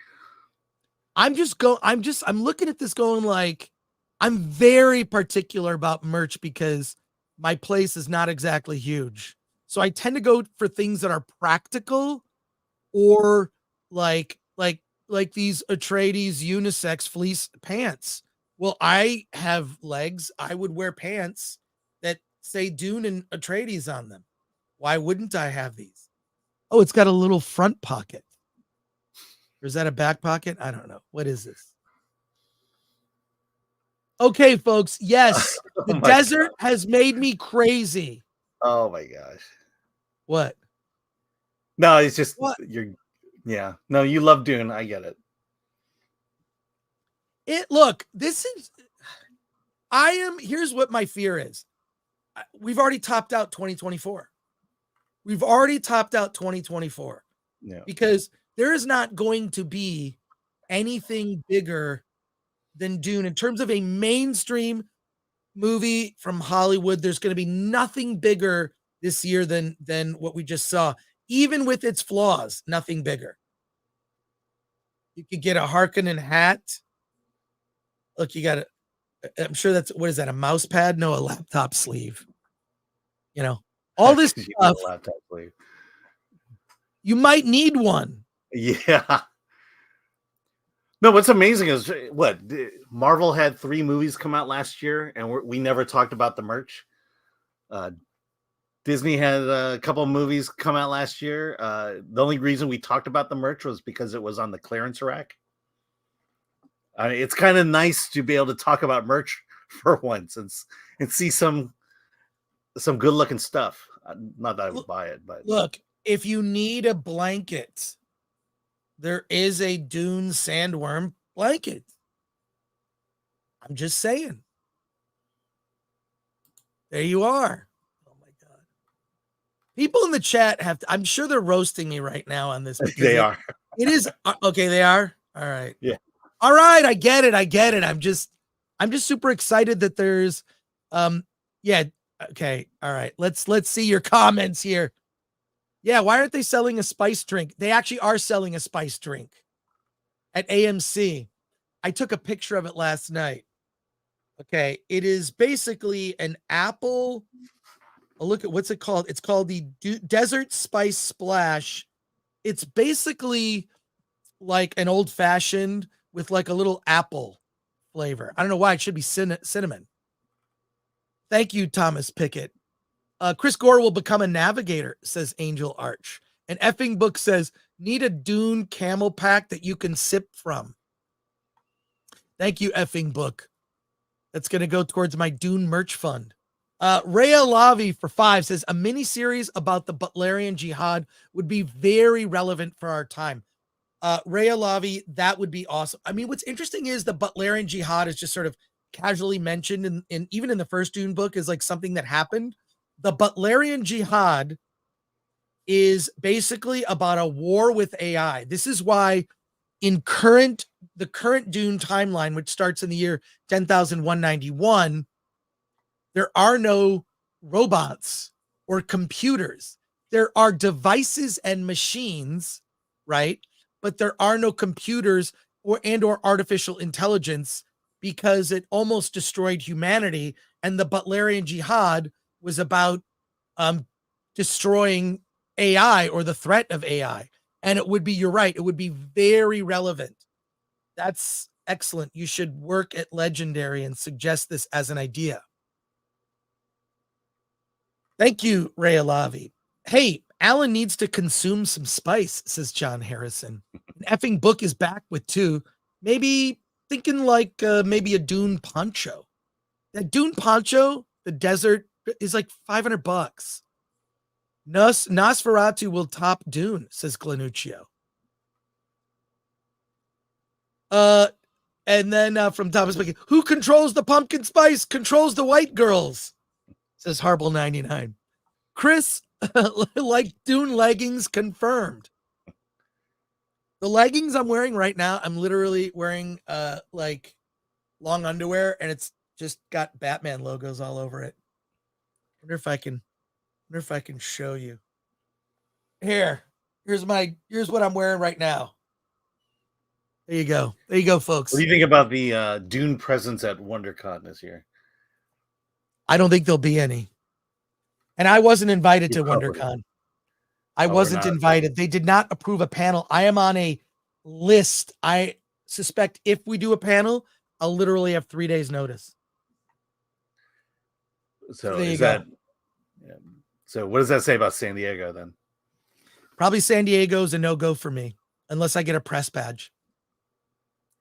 I'm looking at this going like, I'm very particular about merch because my place is not exactly huge. So I tend to go for things that are practical or like these Atreides unisex fleece pants. Well, I have legs. I would wear pants that say Dune and Atreides on them. Why wouldn't I have these? Oh, it's got a little front pocket. Or is that a back pocket? I don't know. What is this? Okay, folks. Yes, the desert has made me crazy. Oh my gosh. What? No, it's just what? Yeah. No, you love Dune. I get it. Here's what my fear is. We've already topped out 2024. Yeah. Because there is not going to be anything bigger than Dune in terms of a mainstream movie from Hollywood. There's going to be nothing bigger this year than what we just saw, even with its flaws. Nothing bigger. You could get a Harkonnen hat. Look, you got it. I'm sure that's, what is that? A mouse pad? No, a laptop sleeve. All this stuff. Laptop sleeve. You might need one. Yeah. No, what's amazing is Marvel had 3 movies come out last year, and we never talked about the merch. Disney had a couple of movies come out last year. The only reason we talked about the merch was because it was on the clearance rack. It's kind of nice to be able to talk about merch for once and see some good looking stuff. Not that I would buy it, but look, if you need a blanket, there is a Dune sandworm blanket. I'm just saying. There you are. Oh my God. People in the chat I'm sure they're roasting me right now on this. They are. It is okay. They are. All right. Yeah. All right. I get it. I'm just super excited that there's, yeah. Okay. All right. Let's see your comments here. Yeah. Why aren't they selling a spice drink? They actually are selling a spice drink at AMC. I took a picture of it last night. Okay. It is basically an apple. Look at what's it called. It's called the Desert Spice Splash. It's basically like an old fashioned with like a little apple flavor. I don't know why it should be cinnamon. Thank you, Thomas Pickett. Chris Gore will become a navigator, says Angel Arch. And Effing Book says, need a Dune camel pack that you can sip from. Thank you, Effing Book. That's going to go towards my Dune merch fund. Rhea Lavi for 5 says, a mini series about the Butlerian Jihad would be very relevant for our time. Rhea Lavi, that would be awesome. I mean, what's interesting is the Butlerian Jihad is just sort of casually mentioned in even in the first Dune book is like something that happened. The Butlerian Jihad is basically about a war with AI. This is why in the current Dune timeline, which starts in the year 10,191, there are no robots or computers. There are devices and machines, right? But there are no computers or artificial intelligence, because it almost destroyed humanity. And the Butlerian Jihad was about destroying AI, or the threat of AI. And it would be, you're right, it would be very relevant. That's excellent. You should work at Legendary and suggest this as an idea. Thank you, Ray Alavi. Hey, Alan needs to consume some spice, says John Harrison. An effing book is back with 2. Maybe thinking like maybe a Dune poncho. That Dune poncho, the desert, is like $500. Nosferatu will top Dune, says Glanuccio. And then from Thomas Bacon, who controls the pumpkin spice controls the white girls, says Harble 99. Chris, like Dune leggings confirmed. The leggings I'm wearing right now, I'm literally wearing like long underwear, and it's just got Batman logos all over it. Wonder if I can show you. Here's what I'm wearing right now. There you go, folks. What do you think about the Dune presence at WonderCon this year? I don't think there'll be any. And I wasn't invited to WonderCon. I wasn't invited. They did not approve a panel. I am on a list. I suspect if we do a panel, I'll literally have 3 days notice. So is that, so what does that say about San Diego then? Probably San Diego's a no-go for me, unless I get a press badge.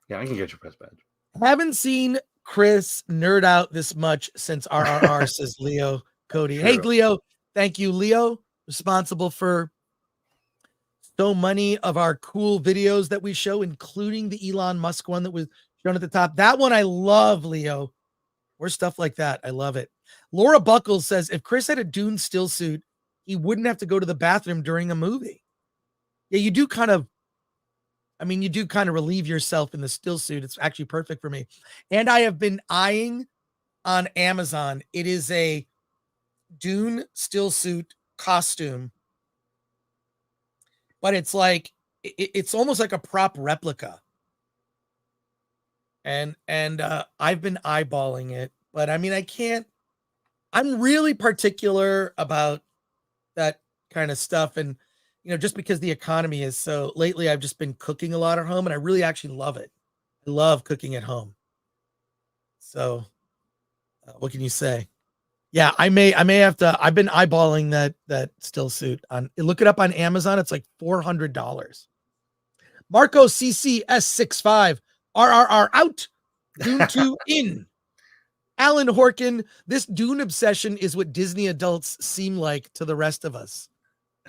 Yeah, I can get your press badge. Haven't seen Chris nerd out this much since RRR, says Leo Cody. True. Hey, Leo. Thank you, Leo. Responsible for so many of our cool videos that we show, including the Elon Musk one that was shown at the top. That one I love, Leo. More stuff like that. I love it. Laura Buckles says, if Chris had a Dune still suit, he wouldn't have to go to the bathroom during a movie. Yeah, you do kind of relieve yourself in the still suit. It's actually perfect for me. And I have been eyeing on Amazon. It is a Dune still suit costume, but it's like, it's almost like a prop replica. And I've been eyeballing it, but I mean, I'm really particular about that kind of stuff. And, just because the economy is so, lately I've just been cooking a lot at home, and I really actually love it. I love cooking at home. So what can you say? Yeah, I may have to, I've been eyeballing that still suit look it up on Amazon. It's like $400. Marco CCS65 RRR out. Dune 2 in. Alan Horkin, this Dune obsession is what Disney adults seem like to the rest of us.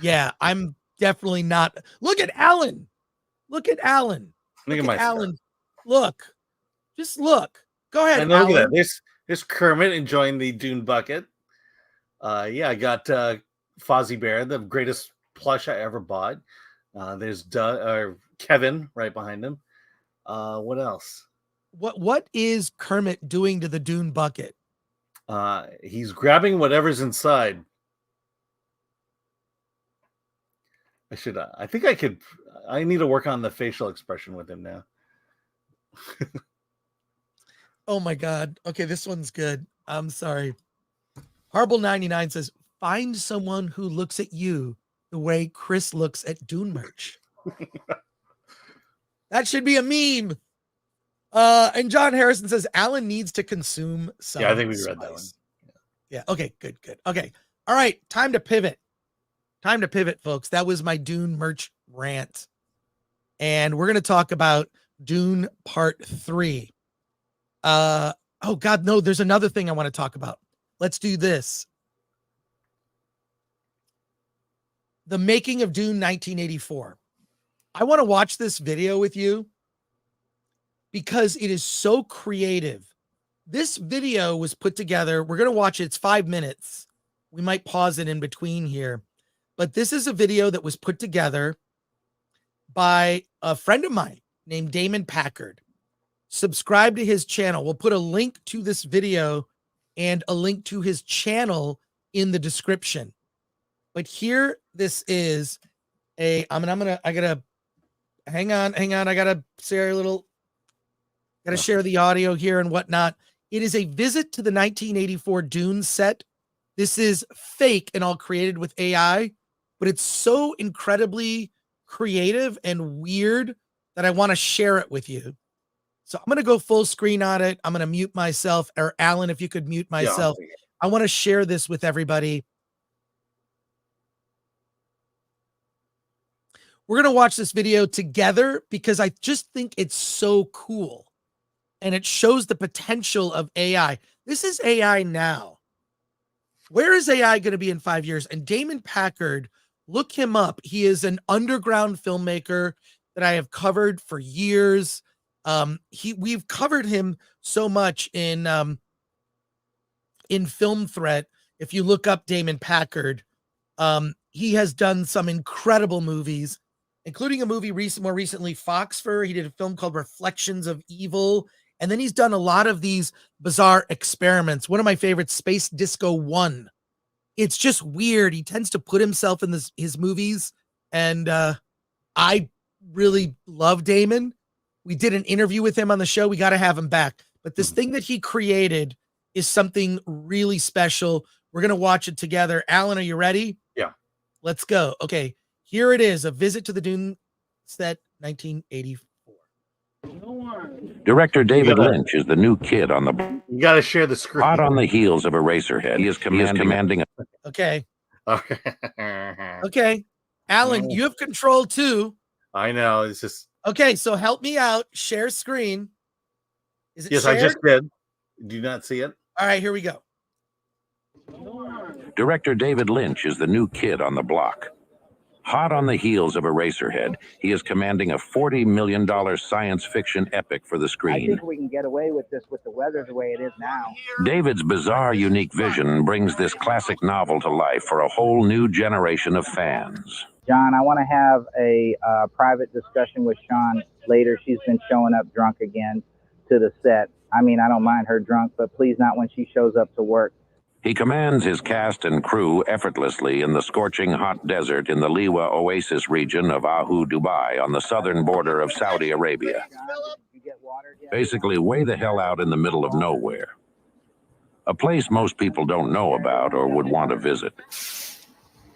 Yeah, I'm definitely not. Look at Alan. Look at Alan. Look at Alan. Look. Just look. Go ahead, and Alan. Look at that. There's Kermit enjoying the Dune bucket. Yeah, I got Fozzie Bear, the greatest plush I ever bought. There's Kevin right behind him. What else? What is Kermit doing to the Dune bucket? He's grabbing whatever's inside. I need to work on the facial expression with him now. Oh my God. Okay, this one's good. I'm sorry. Harble 99 says, find someone who looks at you the way Chris looks at Dune merch. That should be a meme. And John Harrison says, Alan needs to consume some. Yeah, I think we read that one. Yeah. Okay, good. Okay. All right. Time to pivot, folks. That was my Dune merch rant. And we're going to talk about Dune Part 3. Oh God, no, there's another thing I want to talk about. Let's do this. The making of Dune 1984. I want to watch this video with you because it is so creative. This video was put together. We're going to watch it. It's 5 minutes. We might pause it in between here, but this is a video that was put together by a friend of mine, named Damon Packard. Subscribe to his channel. We'll put a link to this video and a link to his channel in the description. But here, this is I gotta hang on. I gotta share share the audio here and whatnot. It is a visit to the 1984 Dune set. This is fake and all created with AI, but it's so incredibly creative and weird that I want to share it with you. So I'm going to go full screen on it. I'm going to mute myself, or Alan, if you could mute myself. Yeah. I want to share this with everybody. We're going to watch this video together because I just think it's so cool. And it shows the potential of AI. This is AI now. Where is AI going to be in 5 years? And Damon Packard, look him up. He is an underground filmmaker that I have covered for years. We've covered him so much in Film Threat. If you look up Damon Packard, he has done some incredible movies, including a movie more recently, Foxfur. He did a film called Reflections of Evil. And then he's done a lot of these bizarre experiments. One of my favorites, Space Disco 1. It's just weird. He tends to put himself in his movies. And I really love Damon. We did an interview with him on the show. We got to have him back. But this thing that he created is something really special. We're going to watch it together. Alan, are you ready? Yeah. Let's go. Okay. Here it is. A visit to the Dune set, 1984. Director David Lynch is the new kid on the You got to share the screen. hot on the heels of Eraserhead. He is commanding a Okay. Okay. Okay. Alan, you have control too. I know. It's just. Okay, so help me out. Share screen. Is it Yes, shared? I just did. Do you not see it? All right, here we go. Director David Lynch is the new kid on the block. Hot on the heels of Eraserhead, he is commanding a $40 million science fiction epic for the I screen. think we can get away with this with the weather the way it is now. David's bizarre, unique vision brings this classic novel to life for a whole new generation of fans. John, I want to have a private discussion with Sean later. She's been showing up drunk again to the set. I mean, I don't mind her drunk, but please not when she shows up to work. He commands his cast and crew effortlessly in the scorching hot desert in the Liwa Oasis region of Ahu, Dubai, on the southern border of Saudi Arabia. You get water yet? Basically, way the hell out in the middle of nowhere. A place most people don't know about or would want to visit.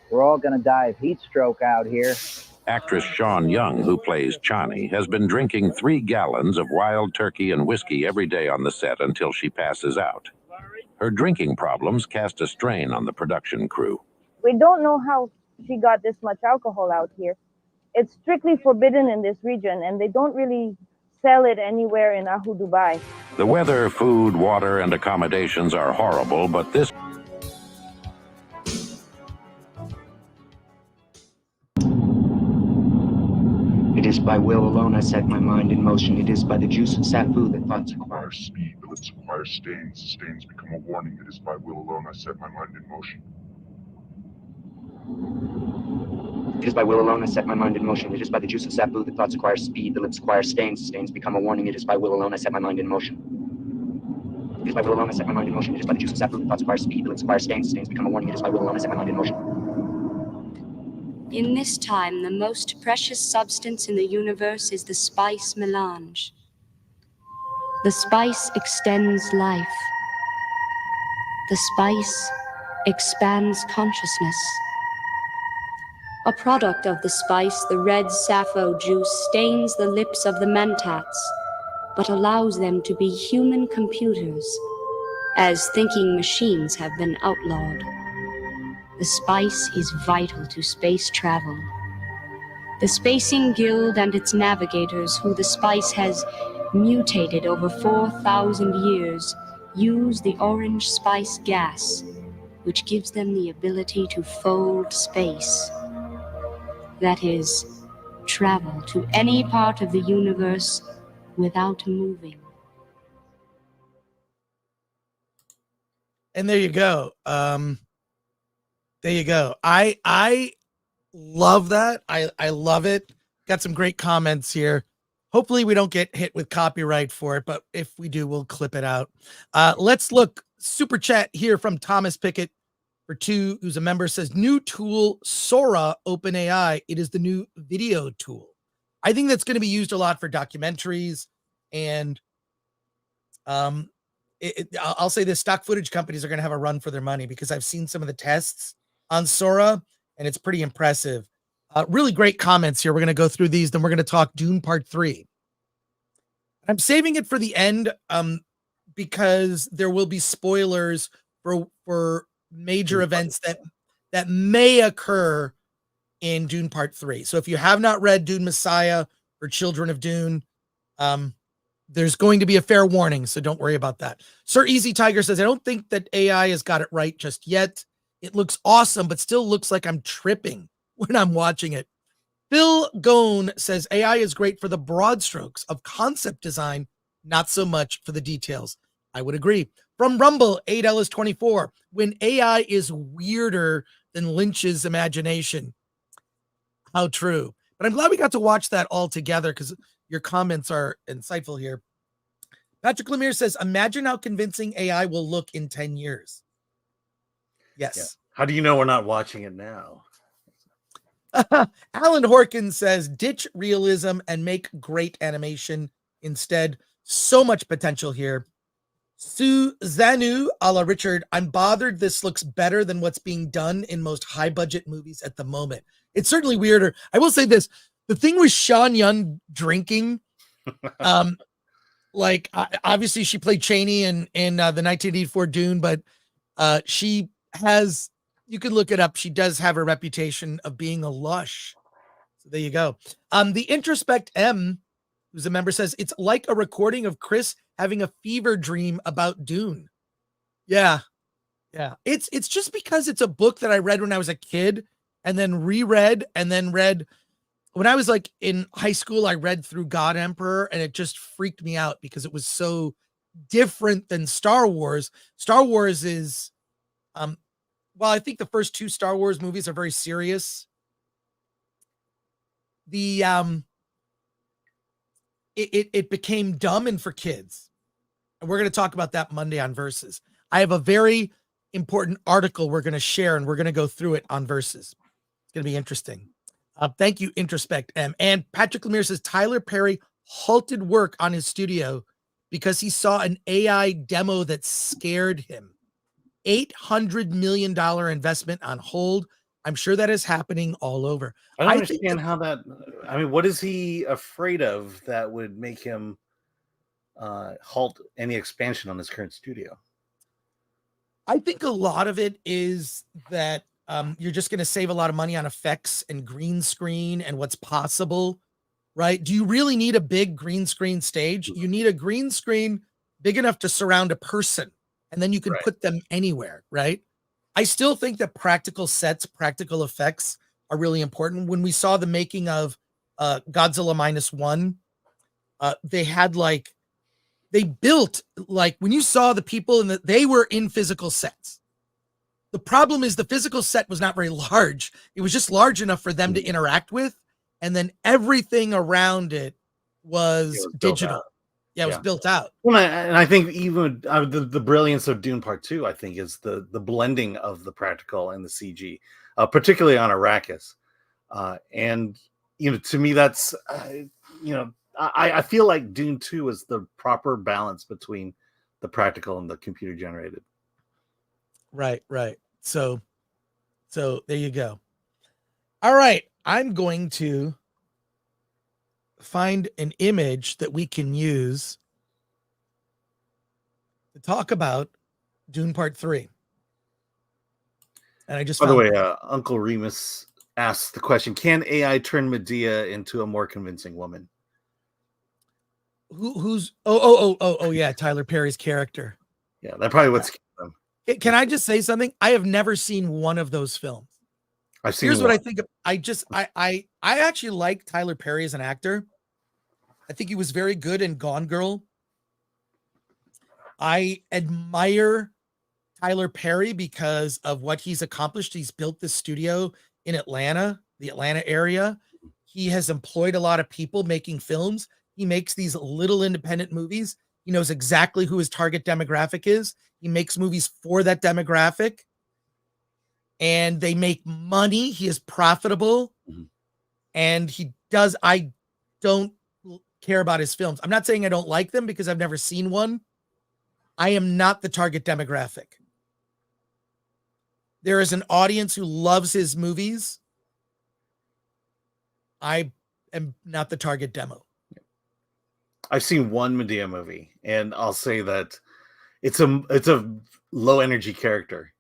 We're all going to die of heat stroke out here. Actress Sean Young, who plays Chani, has been drinking 3 gallons of wild turkey and whiskey every day on the set until she passes out. Her drinking problems cast a strain on the production crew. We don't know how she got this much alcohol out here. It's strictly forbidden in this region, and they don't really sell it anywhere in Ahu, Dubai. The weather, food, water, and accommodations are horrible, but this It is by will alone I set my mind in motion. It is by the juice of safu that thoughts acquire. Speed, the lips acquire stains. Stains become a warning. It is by will alone I set my mind in motion. It is by will alone I set my mind in motion. It is by the juice of safu that thoughts acquire speed. The lips acquire stains. Stains become a warning. It is by will alone I set my mind in motion. It is by will alone I set my mind in motion. It is by the juice of safu that thoughts acquire speed. The lips acquire stains. Stains become a warning. It is by will alone I set my mind in motion. In this time, the most precious substance in the universe is the spice melange. The spice extends life. The spice expands consciousness. A product of the spice, the red sappho juice stains the lips of the mentats, but allows them to be human computers, as thinking machines have been outlawed. The spice is vital to space travel. The Spacing Guild and its navigators, who the spice has mutated over 4,000 years, use the orange spice gas, which gives them the ability to fold space. That is, travel to any part of the universe without moving. And there you go. There you go. I love that. I love it. Got some great comments here. Hopefully we don't get hit with copyright for it, but if we do, we'll clip it out. Let's look. Super chat here from Thomas Pickett for 2, who's a member, says, new tool, Sora, OpenAI. It is the new video tool. I think that's going to be used a lot for documentaries. And I'll say this, stock footage companies are going to have a run for their money, because I've seen some of the tests on Sora, and it's pretty impressive. Really great comments here. We're going to go through these, then we're going to talk Dune Part 3. I'm saving it for the end because there will be spoilers for major events that may occur in Dune Part 3. So if you have not read Dune Messiah or Children of Dune, there's going to be a fair warning, so don't worry about that. Sir Easy Tiger says, I don't think that AI has got it right just yet. It looks awesome, but still looks like I'm tripping when I'm watching it. Phil Gone says, AI is great for the broad strokes of concept design, not so much for the details. I would agree. From Rumble, 8Ellis24, when AI is weirder than Lynch's imagination. How true. But I'm glad we got to watch that all together, because your comments are insightful here. Patrick Lemire says, imagine how convincing AI will look in 10 years. Yes. Yeah. How do you know we're not watching it now? Alan Horkin says, ditch realism and make great animation instead. So much potential here. Suzanu a la Richard, I'm bothered this looks better than what's being done in most high budget movies at the moment. It's certainly weirder. I will say this, the thing with Sean Young drinking, obviously she played Cheney in the 1984 Dune, but she has, you can look it up, she does have a reputation of being a lush. So there you go. The Introspect M, who's a member, says, it's like a recording of Chris having a fever dream about Dune. Yeah. It's just because it's a book that I read when I was a kid, and then reread, and then read when I was like in high school. I read through God Emperor, and it just freaked me out because it was so different than Star Wars. Star Wars is, well, I think the first 2 Star Wars movies are very serious. It became dumb and for kids. And we're going to talk about that Monday on Versus. I have a very important article we're going to share, and we're going to go through it on Versus. It's going to be interesting. Thank you, Introspect M. And Patrick Lemire says, Tyler Perry halted work on his studio because he saw an AI demo that scared him. $800 million investment on hold. I'm sure that is happening all over. I don't understand how that, I mean, what is he afraid of that would make him halt any expansion on his current studio? I think a lot of it is that you're just going to save a lot of money on effects and green screen and what's possible, right? Do you really need a big green screen stage? You need a green screen big enough to surround a person, and then you can put them anywhere, right? I still think that practical sets, practical effects are really important. When we saw the making of Godzilla -1, they had they built, when you saw the people they were in physical sets. The problem is the physical set was not very large. It was just large enough for them to interact with. And then everything around it was digital. Yeah, it was built out. Well, and I think even the brilliance of Dune Part 2, I think, is the blending of the practical and the CG, particularly on Arrakis. And, to me, that's, I feel like Dune 2 is the proper balance between the practical and the computer generated. Right. So there you go. All right. I'm going to find an image that we can use to talk about Dune Part 3. And I just, by the way, Uncle Remus asks the question, can AI turn Medea into a more convincing woman? Who's yeah, Tyler Perry's character. Yeah, that probably what's them. Can I just say something? I have never seen one of those films. I've seen. Here's what I think. I actually like Tyler Perry as an actor. I think he was very good in Gone Girl. I admire Tyler Perry because of what he's accomplished. He's built this studio in Atlanta, the Atlanta area. He has employed a lot of people making films. he makes these little independent movies. He knows exactly who his target demographic is. He makes movies for that demographic, and they make money. He is profitable, and he does. I don't care about his films. I'm not saying I don't like them because I've never seen one. I am not the target demographic. There is an audience who loves his movies. I am not the target demo. I've seen one Medea movie, and I'll say that it's a low energy character,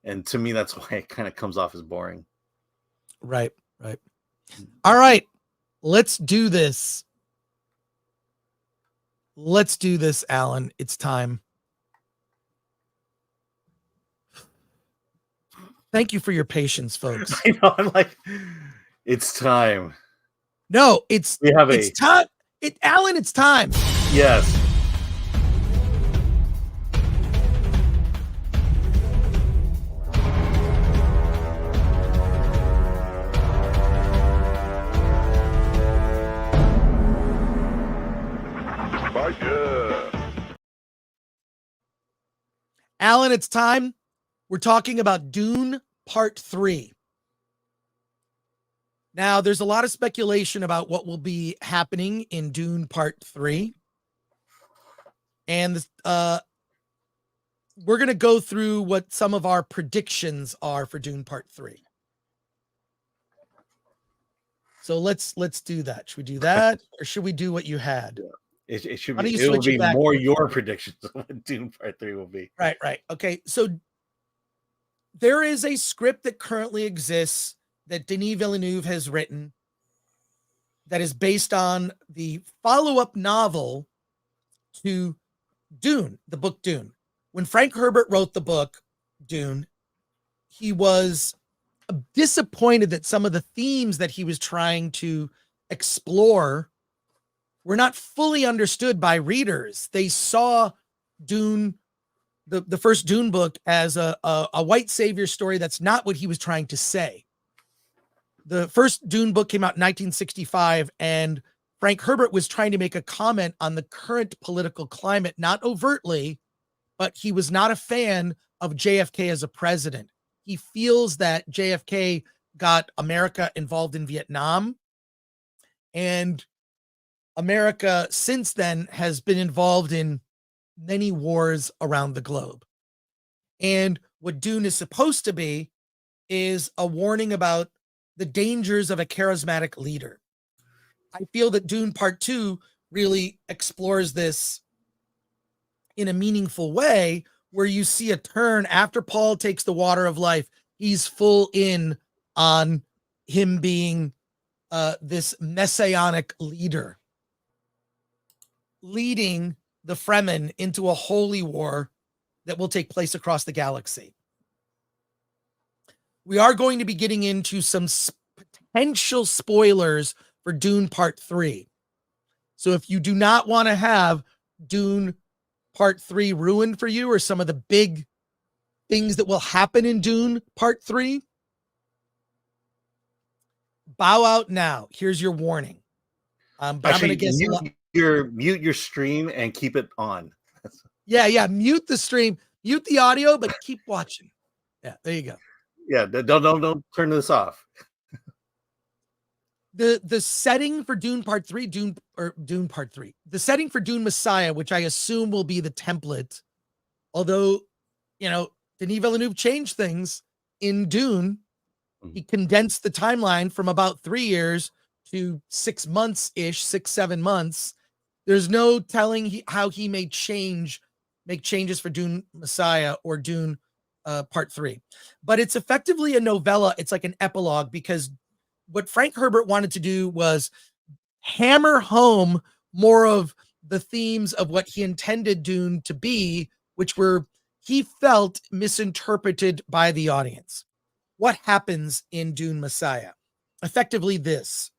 and to me, that's why it kind of comes off as boring. Right. All right, let's do this. Let's do this, Alan. It's time. Thank you for your patience, folks. I know. I'm like, it's time. No, it's time. Alan, it's time. Yes. Alan, it's time. We're talking about Dune Part 3. Now, there's a lot of speculation about what will be happening in Dune Part 3. And we're going to go through what some of our predictions are for Dune Part 3. So let's do that. Should we do that, or should we do what you had? It should be. It will be more your predictions of what Dune Part 3 will be. Right. Okay, so there is a script that currently exists that Denis Villeneuve has written that is based on the follow-up novel to Dune, the book Dune. When Frank Herbert wrote the book Dune, he was disappointed that some of the themes that he was trying to explore were not fully understood by readers. They saw Dune, the first Dune book, as a white savior story. That's not what he was trying to say. The first Dune book came out in 1965, and Frank Herbert was trying to make a comment on the current political climate, not overtly, but he was not a fan of JFK as a president. He feels that JFK got America involved in Vietnam, and America since then has been involved in many wars around the globe. And what Dune is supposed to be is a warning about the dangers of a charismatic leader. I feel that Dune Part 2 really explores this in a meaningful way, where you see a turn after Paul takes the water of life. He's full in on him being this messianic leader, leading the Fremen into a holy war that will take place across the galaxy. We are going to be getting into some potential spoilers for Dune Part 3. So if you do not want to have Dune Part 3 ruined for you, or some of the big things that will happen in Dune Part 3, bow out now. Here's your warning. But actually, I'm going to guess mute your stream and keep it on. Yeah. Mute the stream, mute the audio, but keep watching. Yeah, there you go. Yeah, don't turn this off. The setting for Dune Part 3, Dune Part 3. The setting for Dune Messiah, which I assume will be the template, although, Denis Villeneuve changed things in Dune. He condensed the timeline from about 3 years to 6 months-ish, 6-7 months. There's no telling how he may make changes for Dune Messiah or Dune Part 3. But it's effectively a novella. It's like an epilogue, because what Frank Herbert wanted to do was hammer home more of the themes of what he intended Dune to be, which were, he felt, misinterpreted by the audience. What happens in Dune Messiah? Effectively this.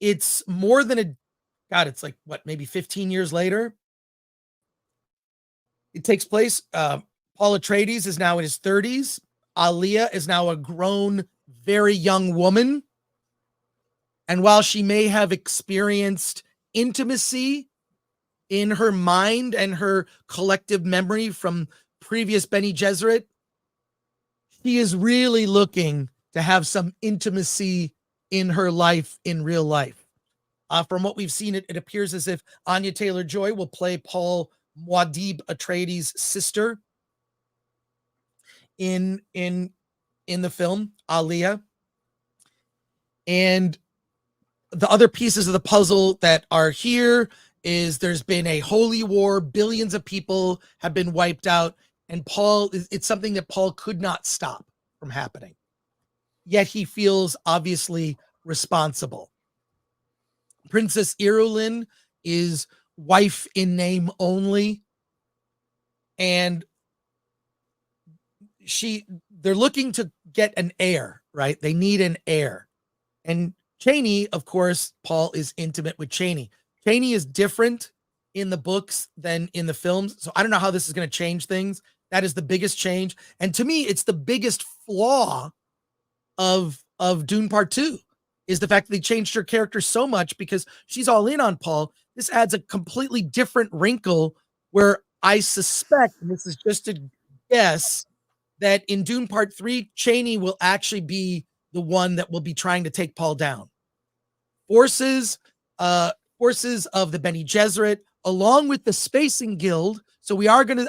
It's more than it's like, maybe 15 years later? It takes place, Paul Atreides is now in his 30s. Alia is now a grown, very young woman. And while she may have experienced intimacy in her mind and her collective memory from previous Bene Gesserit, she is really looking to have some intimacy in her life, in real life. From what we've seen, it appears as if Anya Taylor-Joy will play Paul Muad'Dib Atreides' sister in the film, Aliyah. And the other pieces of the puzzle that are here is there's been a holy war, billions of people have been wiped out, and it's something that Paul could not stop from happening. Yet he feels obviously responsible. Princess Irulan is wife in name only, and they're looking to get an heir, right? They need an heir. And Chani, of course, Paul is intimate with Chani. Chani is different in the books than in the films, so I don't know how this is going to change things. That is the biggest change. And to me, it's the biggest flaw of Dune Part 2 is the fact that they changed her character so much because she's all in on Paul. This adds a completely different wrinkle where I suspect, and this is just a guess, that in Dune Part 3, Chani will actually be the one that will be trying to take Paul down. Forces of the Bene Gesserit, along with the Spacing Guild. So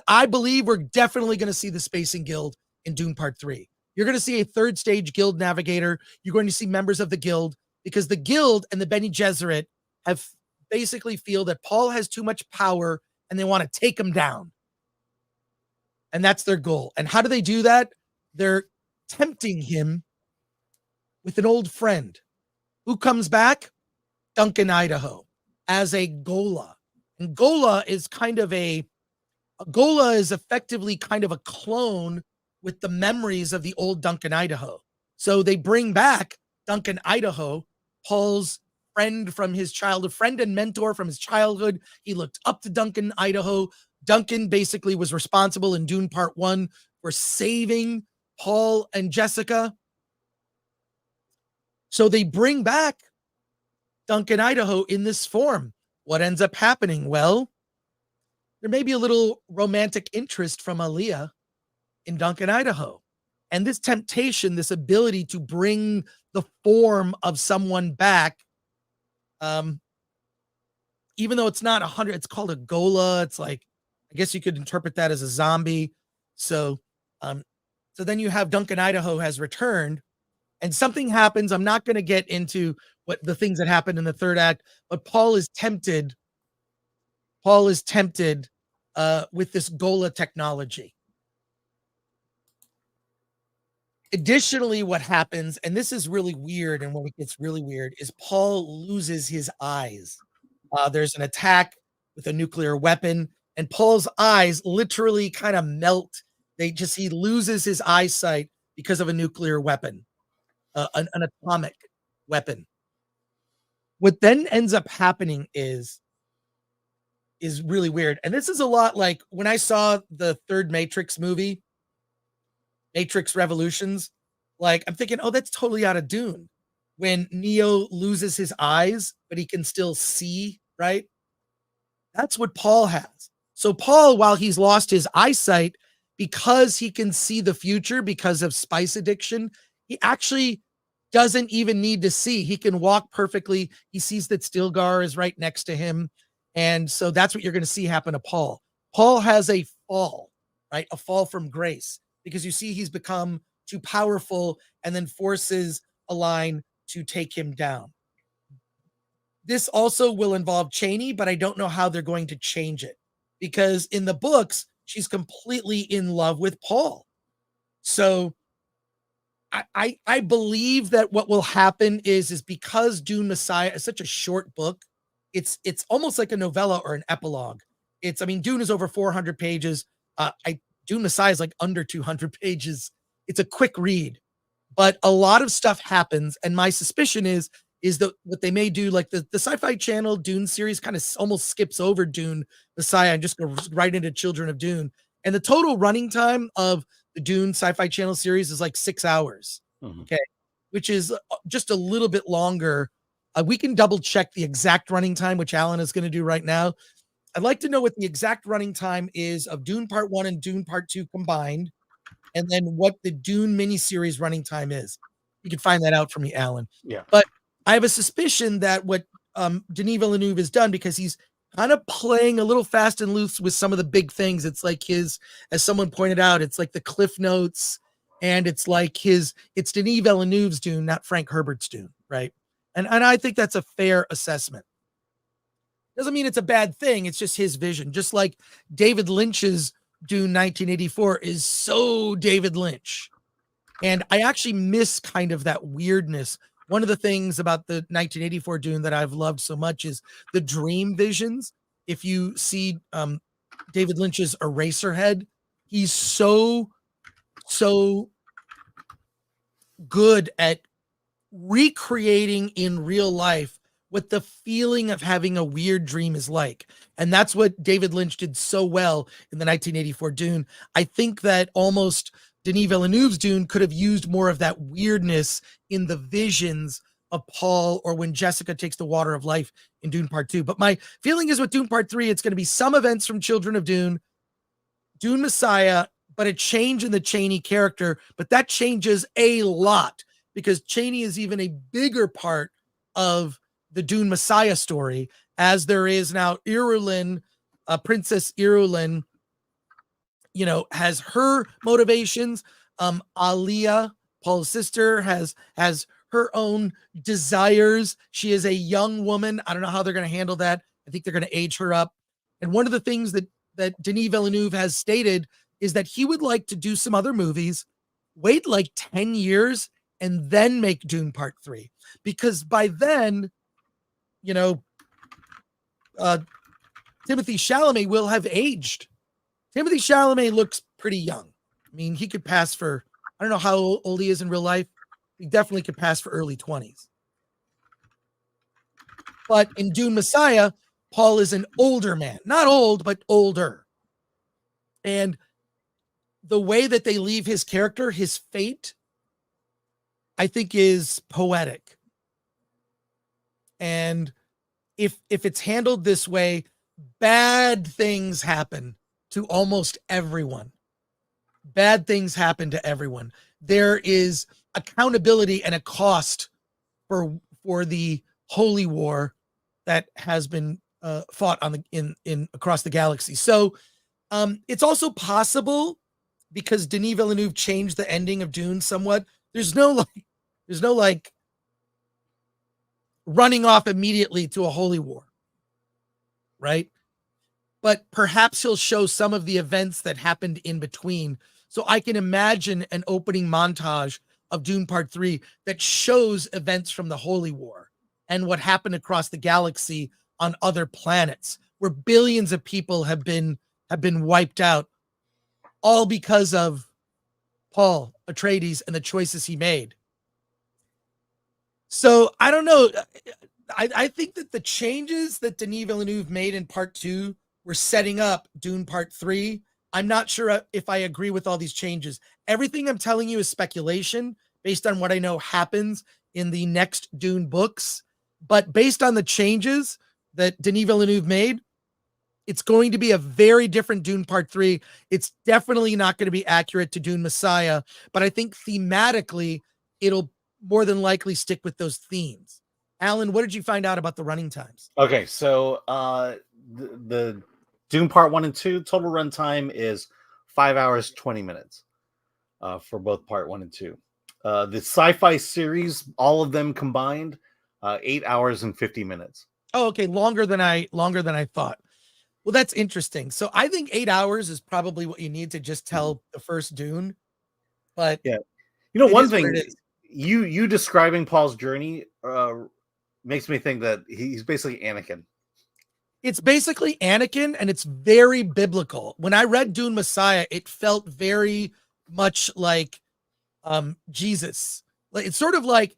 I believe we're definitely going to see the Spacing Guild in Dune Part 3. You're going to see a third stage guild navigator. You're going to see members of the guild because the guild and the Bene Gesserit have basically feel that Paul has too much power and they want to take him down. And that's their goal. And how do they do that? They're tempting him with an old friend. Who comes back? Duncan Idaho as a Gola. And Gola is effectively kind of a clone with the memories of the old Duncan Idaho. So they bring back Duncan Idaho, Paul's friend from his childhood, friend and mentor from his childhood. He looked up to Duncan Idaho. Duncan basically was responsible in Dune Part 1 for saving Paul and Jessica. So they bring back Duncan Idaho in this form. What ends up happening? Well, there may be a little romantic interest from Aliyah in Duncan Idaho. And this temptation, this ability to bring the form of someone back, even though it's not 100, it's called a Gola. It's like, I guess you could interpret that as a zombie. So then you have Duncan Idaho has returned and something happens. I'm not going to get into what the things that happened in the third act, but Paul is tempted with this Gola technology. Additionally, what happens, and this is really weird, and when it gets really weird, is Paul loses his eyes. There's an attack with a nuclear weapon, and Paul's eyes literally kind of melt. He loses his eyesight because of a nuclear weapon, an atomic weapon. What then ends up happening is really weird. And this is a lot like when I saw the third Matrix movie, Matrix Revolutions, like I'm thinking, oh, that's totally out of Dune. When Neo loses his eyes, but he can still see, right? That's what Paul has. So Paul, while he's lost his eyesight, because he can see the future because of spice addiction, he actually doesn't even need to see. He can walk perfectly. He sees that Stilgar is right next to him. And so that's what you're going to see happen to Paul. Paul has a fall, right? A fall from grace, because you see he's become too powerful and then forces align to take him down. This also will involve Chani, but I don't know how they're going to change it, because in the books, she's completely in love with Paul. So I believe that what will happen is because Dune Messiah is such a short book, it's almost like a novella or an epilogue. Dune is over 400 pages. Dune Messiah is like under 200 pages. It's a quick read, but a lot of stuff happens. And my suspicion is that what they may do, like the Sci-Fi Channel Dune series kind of almost skips over Dune Messiah and just goes right into Children of Dune. And the total running time of the Dune Sci-Fi Channel series is like 6 hours. Mm-hmm. Okay. Which is just a little bit longer We can double check the exact running time, which Alan is going to do right now. I'd like to know what the exact running time is of Dune Part 1 and Dune Part 2 combined, and then what the Dune miniseries running time is. You can find that out for me, Alan. Yeah. But I have a suspicion that what Denis Villeneuve has done, because he's kind of playing a little fast and loose with some of the big things. It's like his, as someone pointed out, it's like the Cliff Notes, and it's like it's Denis Villeneuve's Dune, not Frank Herbert's Dune, right? And I think that's a fair assessment. Doesn't mean it's a bad thing. It's just his vision. Just like David Lynch's Dune 1984 is so David Lynch. And I actually miss kind of that weirdness. One of the things about the 1984 Dune that I've loved so much is the dream visions. If you see David Lynch's Eraserhead, he's so good at recreating in real life what the feeling of having a weird dream is like. And that's what David Lynch did so well in the 1984 Dune. I think that almost Denis Villeneuve's Dune could have used more of that weirdness in the visions of Paul, or when Jessica takes the water of life in Dune Part 2. But my feeling is with Dune Part 3, it's going to be some events from Children of Dune, Dune Messiah, but a change in the Chaney character. But that changes a lot because Chaney is even a bigger part of the Dune Messiah story, as there is now Irulan, Princess Irulan, has her motivations. Alia, Paul's sister, has her own desires. She is a young woman. I don't know how they're going to handle that. I think they're going to age her up. And one of the things that Denis Villeneuve has stated is that he would like to do some other movies, wait like 10 years, and then make Dune Part 3. Because by then, Timothée Chalamet will have aged. Timothée Chalamet looks pretty young. I mean, he could pass for, I don't know how old he is in real life. He definitely could pass for early 20s. But in Dune Messiah, Paul is an older man. Not old, but older. And the way that they leave his character, his fate, I think is poetic. And if it's handled this way, bad things happen to almost everyone. Bad things happen to everyone. There is accountability and a cost for the holy war that has been fought on in across the galaxy. So it's also possible, because Denis Villeneuve changed the ending of Dune somewhat. There's no running off immediately to a holy war, right? But perhaps he'll show some of the events that happened in between. So I can imagine an opening montage of Dune Part 3 that shows events from the Holy War and what happened across the galaxy on other planets, where billions of people have been wiped out, all because of Paul Atreides and the choices he made. So I don't know. I think that the changes that Denis Villeneuve made in Part 2 were setting up Dune Part 3. I'm not sure if I agree with all these changes. Everything I'm telling you is speculation based on what I know happens in the next Dune books. But based on the changes that Denis Villeneuve made, it's going to be a very different Dune Part 3. It's definitely not going to be accurate to Dune Messiah, but I think thematically it'll more than likely stick with those themes. Alan, what did you find out about the running times? Okay, so the Dune Part 1 and 2 total runtime is 5 hours 20 minutes for both Part 1 and 2. The sci-fi series, all of them combined, 8 hours and 50 minutes. Oh, okay, longer than I thought. Well, that's interesting. So I think 8 hours is probably what you need to just tell the first Dune. But yeah, one thing, you describing Paul's journey makes me think that he's basically Anakin. It's basically Anakin, and it's very biblical. When I read Dune Messiah, it felt very much like Jesus. It's sort of like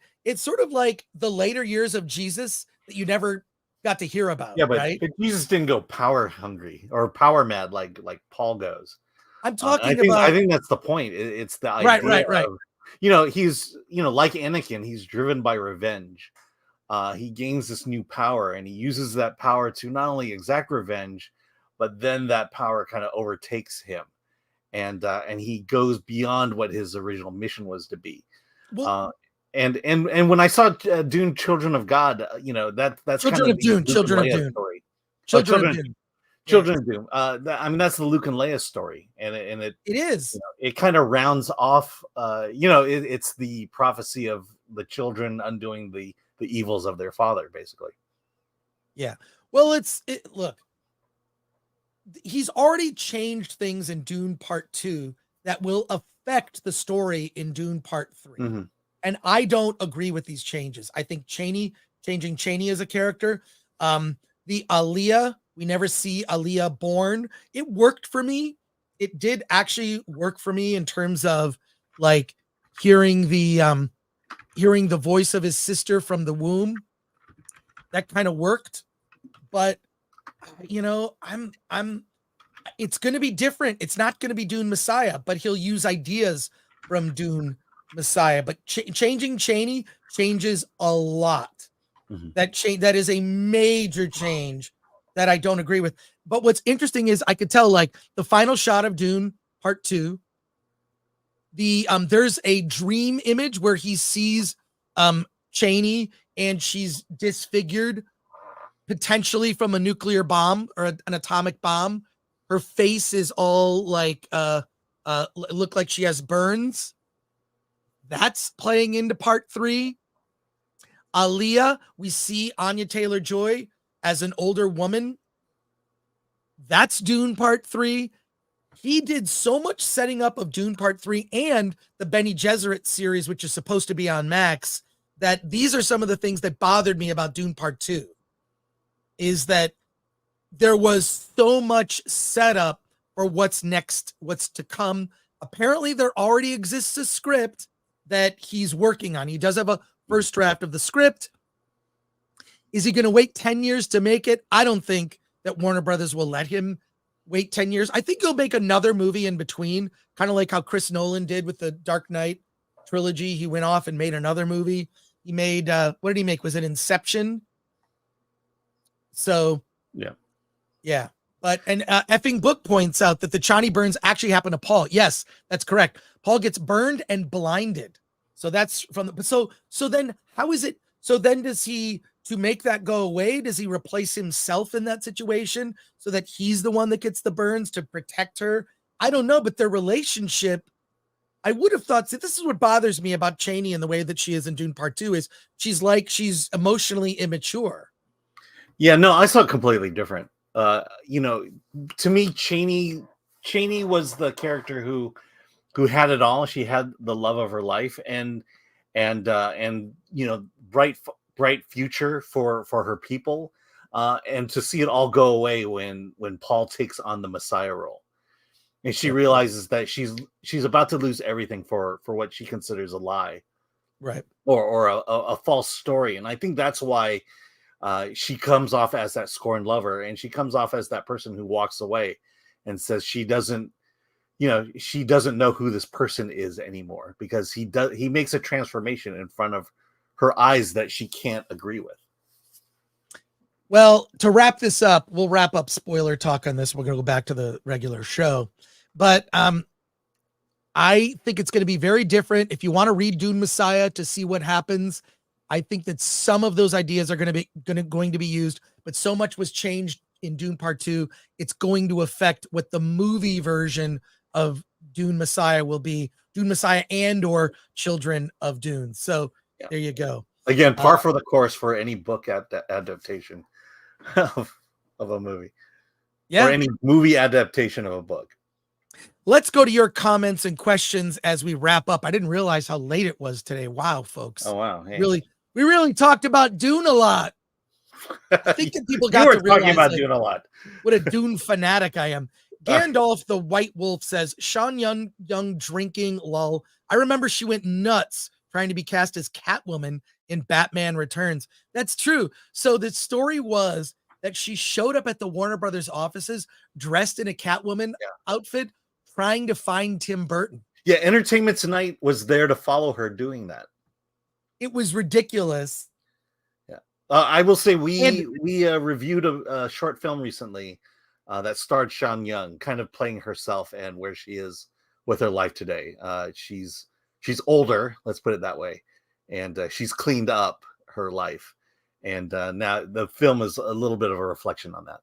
the later years of Jesus that you never got to hear about. Yeah, but, right? but Jesus didn't go power hungry or power mad like Paul goes. I'm talking I think that's the point. It's the idea right. of, he's like Anakin, he's driven by revenge. he gains this new power, and he uses that power to not only exact revenge, but then that power kind of overtakes him, and he goes beyond what his original mission was to be. Well, and when I saw Dune: Children of God, that's Children kind of of Dune, the Children of Leia Dune. story. Children of Dune. Children of Doom. I mean, that's the Luke and Leia story, and it is. It kind of rounds off. It's the prophecy of the children undoing the evils of their father, basically. Yeah. Well, look. He's already changed things in Dune Part 2 that will affect the story in Dune Part 3. Mm-hmm. And I don't agree with these changes. I think changing Chaney as a character, the Aliyah, we never see Aliyah born. It worked for me. It did actually work for me in terms of like hearing the voice of his sister from the womb. That kind of worked. But it's going to be different. It's not going to be Dune Messiah, but he'll use ideas from Dune Messiah. But changing Chaney changes a lot. Mm-hmm. That is a major change that I don't agree with. But what's interesting is I could tell, like, the final shot of Dune Part 2, there's a dream image where he sees Chaney and she's disfigured, potentially from a nuclear bomb or an atomic bomb. Her face is all like look like she has burns. That's playing into Part 3. Aliyah, we see Anya Taylor-Joy as an older woman. That's Dune Part 3. He did so much setting up of Dune Part 3 and the Bene Gesserit series, which is supposed to be on Max, that these are some of the things that bothered me about Dune Part 2, is that there was so much setup for what's next, what's to come. Apparently, there already exists a script that he's working on. He does have a first draft of the script. Is he going to wait 10 years to make it? I don't think that Warner Brothers will let him wait 10 years. I think he'll make another movie in between, kind of like how Chris Nolan did with the Dark Knight trilogy. He went off and made another movie. He made, what did he make? Was it Inception? So, yeah. But, effing Book points out that the Chani burns actually happened to Paul. Yes, that's correct. Paul gets burned and blinded. So that's from the, so then how is it? So then does he, to make that go away, does he replace himself in that situation so that he's the one that gets the burns to protect her? I don't know, but their relationship, I would have thought, see, this is what bothers me about Chaney and the way that she is in Dune Part 2 is she's emotionally immature. Yeah, no, I saw it completely different. To me, Chaney was the character who had it all. She had the love of her life and bright future for her people, and to see it all go away when Paul takes on the Messiah role, and she realizes that she's about to lose everything for what she considers a lie, right, or a false story. And I think that's why she comes off as that scorned lover, and she comes off as that person who walks away and says she doesn't know who this person is anymore, because he makes a transformation in front of her eyes that she can't agree with. Well, to wrap this up, we'll wrap up spoiler talk on this. We're going to go back to the regular show, but I think it's going to be very different. If you want to read Dune Messiah to see what happens, I think that some of those ideas are going to be used, but so much was changed in Dune Part 2. It's going to affect what the movie version of Dune Messiah will be. Dune Messiah and or Children of Dune. So there you go. Again, par for the course for any book adaptation of a movie. Yeah. Or any movie adaptation of a book. Let's go to your comments and questions as we wrap up. I didn't realize how late it was today. Wow, folks. Oh, wow. Hey. We really talked about Dune a lot. I think that people got you were to realize talking about Dune a lot. What a Dune fanatic I am. Gandalf the White Wolf says, Sean Young drinking, lol. I remember she went nuts trying to be cast as Catwoman in Batman Returns. That's true. So the story was that she showed up at the Warner Brothers offices dressed in a Catwoman outfit, trying to find Tim Burton. Yeah, Entertainment Tonight was there to follow her doing that. It was ridiculous. Yeah. I will say And- we reviewed a short film recently that starred Sean Young, kind of playing herself and where she is with her life today. She's older, let's put it that way, and she's cleaned up her life, and now the film is a little bit of a reflection on that.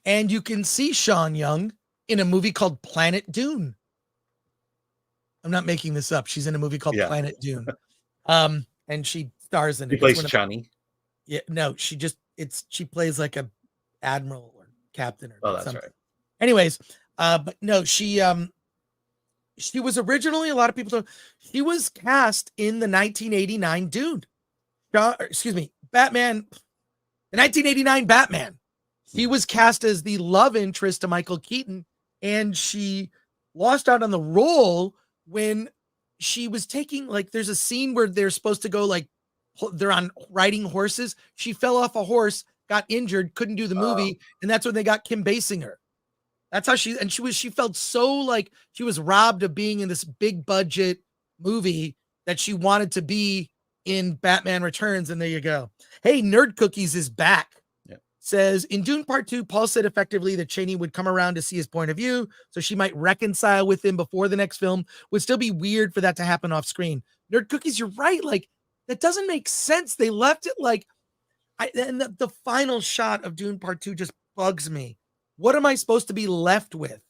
And you can see Sean Young in a movie called Planet Dune. I'm not making this up. She's in a movie called Planet Dune. And she stars in it. She plays Chani. Yeah, no, she plays like a admiral or captain or that's something. right. Anyways, but no, she was originally, a lot of people don't, she was cast in the 1989 Dune. Batman, the 1989 Batman. He was cast as the love interest to Michael Keaton, and she lost out on the role when she was taking, like, there's a scene where they're supposed to go, like, they're on riding horses. She fell off a horse, got injured, couldn't do the movie, and that's when they got Kim Basinger. That's how she felt so like she was robbed of being in this big budget movie that she wanted to be in Batman Returns. And there you go. Hey, Nerd Cookies is back. Says in Dune Part 2, Paul said effectively that Cheney would come around to see his point of view, so she might reconcile with him before the next film. Would still be weird for that to happen off screen. Nerd Cookies, you're right. Like, that doesn't make sense. They left it like, and the final shot of Dune Part 2 just bugs me. What am I supposed to be left with?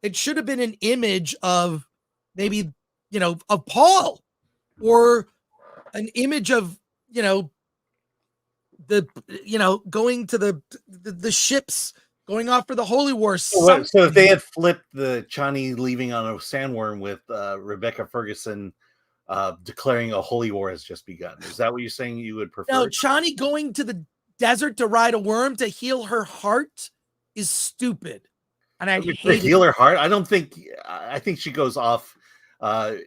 It should have been an image of maybe, of Paul, or an image of, going to the ships, going off for the Holy War. So if they had flipped the Chani leaving on a sandworm with Rebecca Ferguson declaring a holy war has just begun, is that what you're saying you would prefer? No, Chani going to the desert to ride a worm to heal her heart is stupid. And I hate heal her heart. I think she goes off a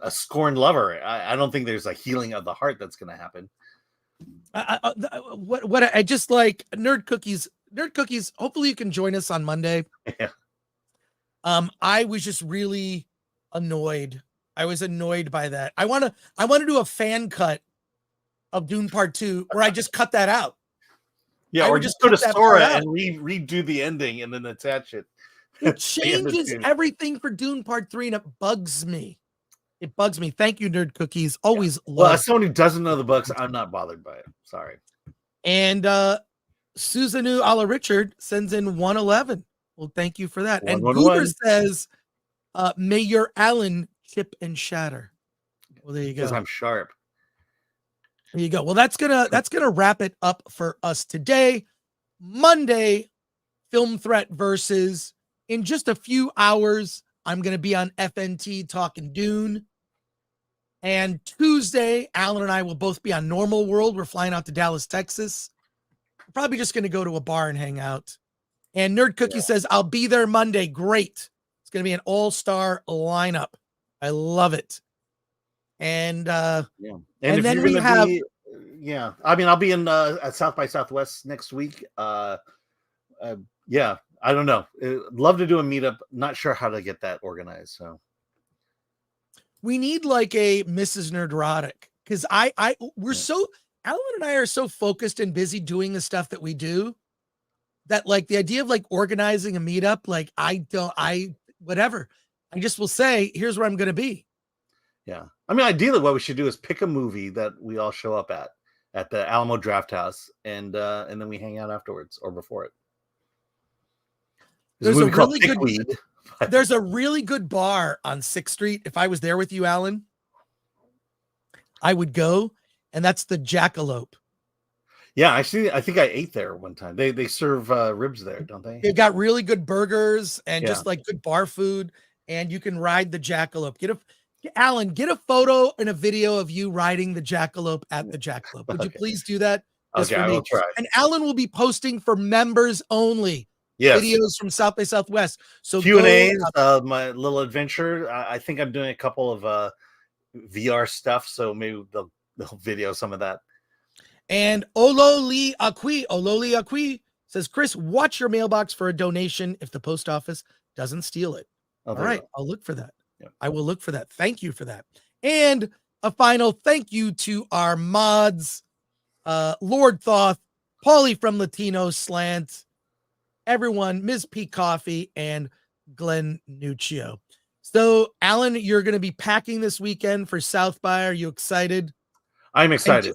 scorned lover. I don't think there's a healing of the heart that's going to happen. What I just like Nerd Cookies. Hopefully you can join us on Monday. Yeah. I was just really annoyed. I was annoyed by that. I want to do a fan cut of Dune Part 2 where I just cut that out. Yeah, or just go to Sora and redo the ending and then attach it. It changes everything for Dune Part 3 and it bugs me. It bugs me. Thank you, Nerd Cookies. Always love. Well, as someone who doesn't know the books, I'm not bothered by it. Sorry. And Susanoo a la Richard sends in 111. Well, thank you for that. And Goober says, may your Allen chip and shatter. Well, there you go. Because I'm sharp. There you go. Well, that's gonna wrap it up for us today. Monday, Film Threat versus. In just a few hours, I'm gonna be on FNT talking Dune. And Tuesday, Alan and I will both be on Normal World. We're flying out to Dallas, Texas. We're probably just gonna go to a bar and hang out. And Nerd Cookie says, I'll be there Monday. Great. It's gonna be an all-star lineup. I love it. And and then we have I mean, I'll be in at South by Southwest next week. I don't know. Love to do a meetup. Not sure how to get that organized. So we need like a Mrs. Nerdrotic, because Alan and I are so focused and busy doing the stuff that we do that like the idea of like organizing a meetup, like whatever. I just will say, here's where I'm going to be. Yeah. I mean, ideally what we should do is pick a movie that we all show up at the Alamo Draft House, and then we hang out afterwards or before it. There's a really good bar on 6th Street. If I was there with you, Alan, I would go, and that's the Jackalope. Yeah, I think I ate there one time. They serve ribs there, don't they? They've got really good burgers and just like good bar food, and you can ride the Jackalope. Alan, get a photo and a video of you riding the Jackalope at the Jackalope. Would you please do that? Okay, I will try. And Alan will be posting for members only. Yes. Videos from South by Southwest. So Q&A's, my little adventure. I think I'm doing a couple of VR stuff, so maybe they'll video some of that. And Ololi Akwi says, Chris, watch your mailbox for a donation if the post office doesn't steal it. All right, I'll look for that. Yep. I will look for that. Thank you for that. And a final thank you to our mods, Lord Thoth, Paulie from Latino Slant, everyone, Ms. P Coffee, and Glenn Nuccio. So, Alan, you're going to be packing this weekend for South by. Are you excited? I'm excited.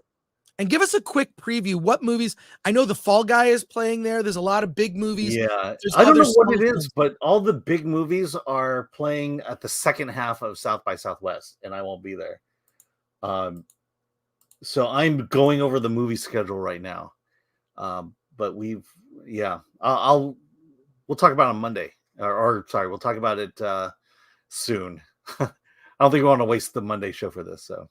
And give us a quick preview. What movies? I know The Fall Guy is playing there. There's a lot of big movies. Yeah, There's I don't other know what it small is, films. but all the big movies are playing at the second half of South by Southwest, and I won't be there. So I'm going over the movie schedule right now. But we'll talk about it on Monday, or sorry, we'll talk about it soon. I don't think we want to waste the Monday show for this. So,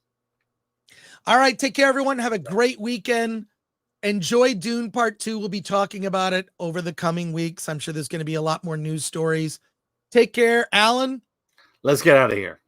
all right, take care, everyone. Have a great weekend. Enjoy Dune Part 2. We'll be talking about it over the coming weeks. I'm sure there's going to be a lot more news stories. Take care, Alan. Let's get out of here.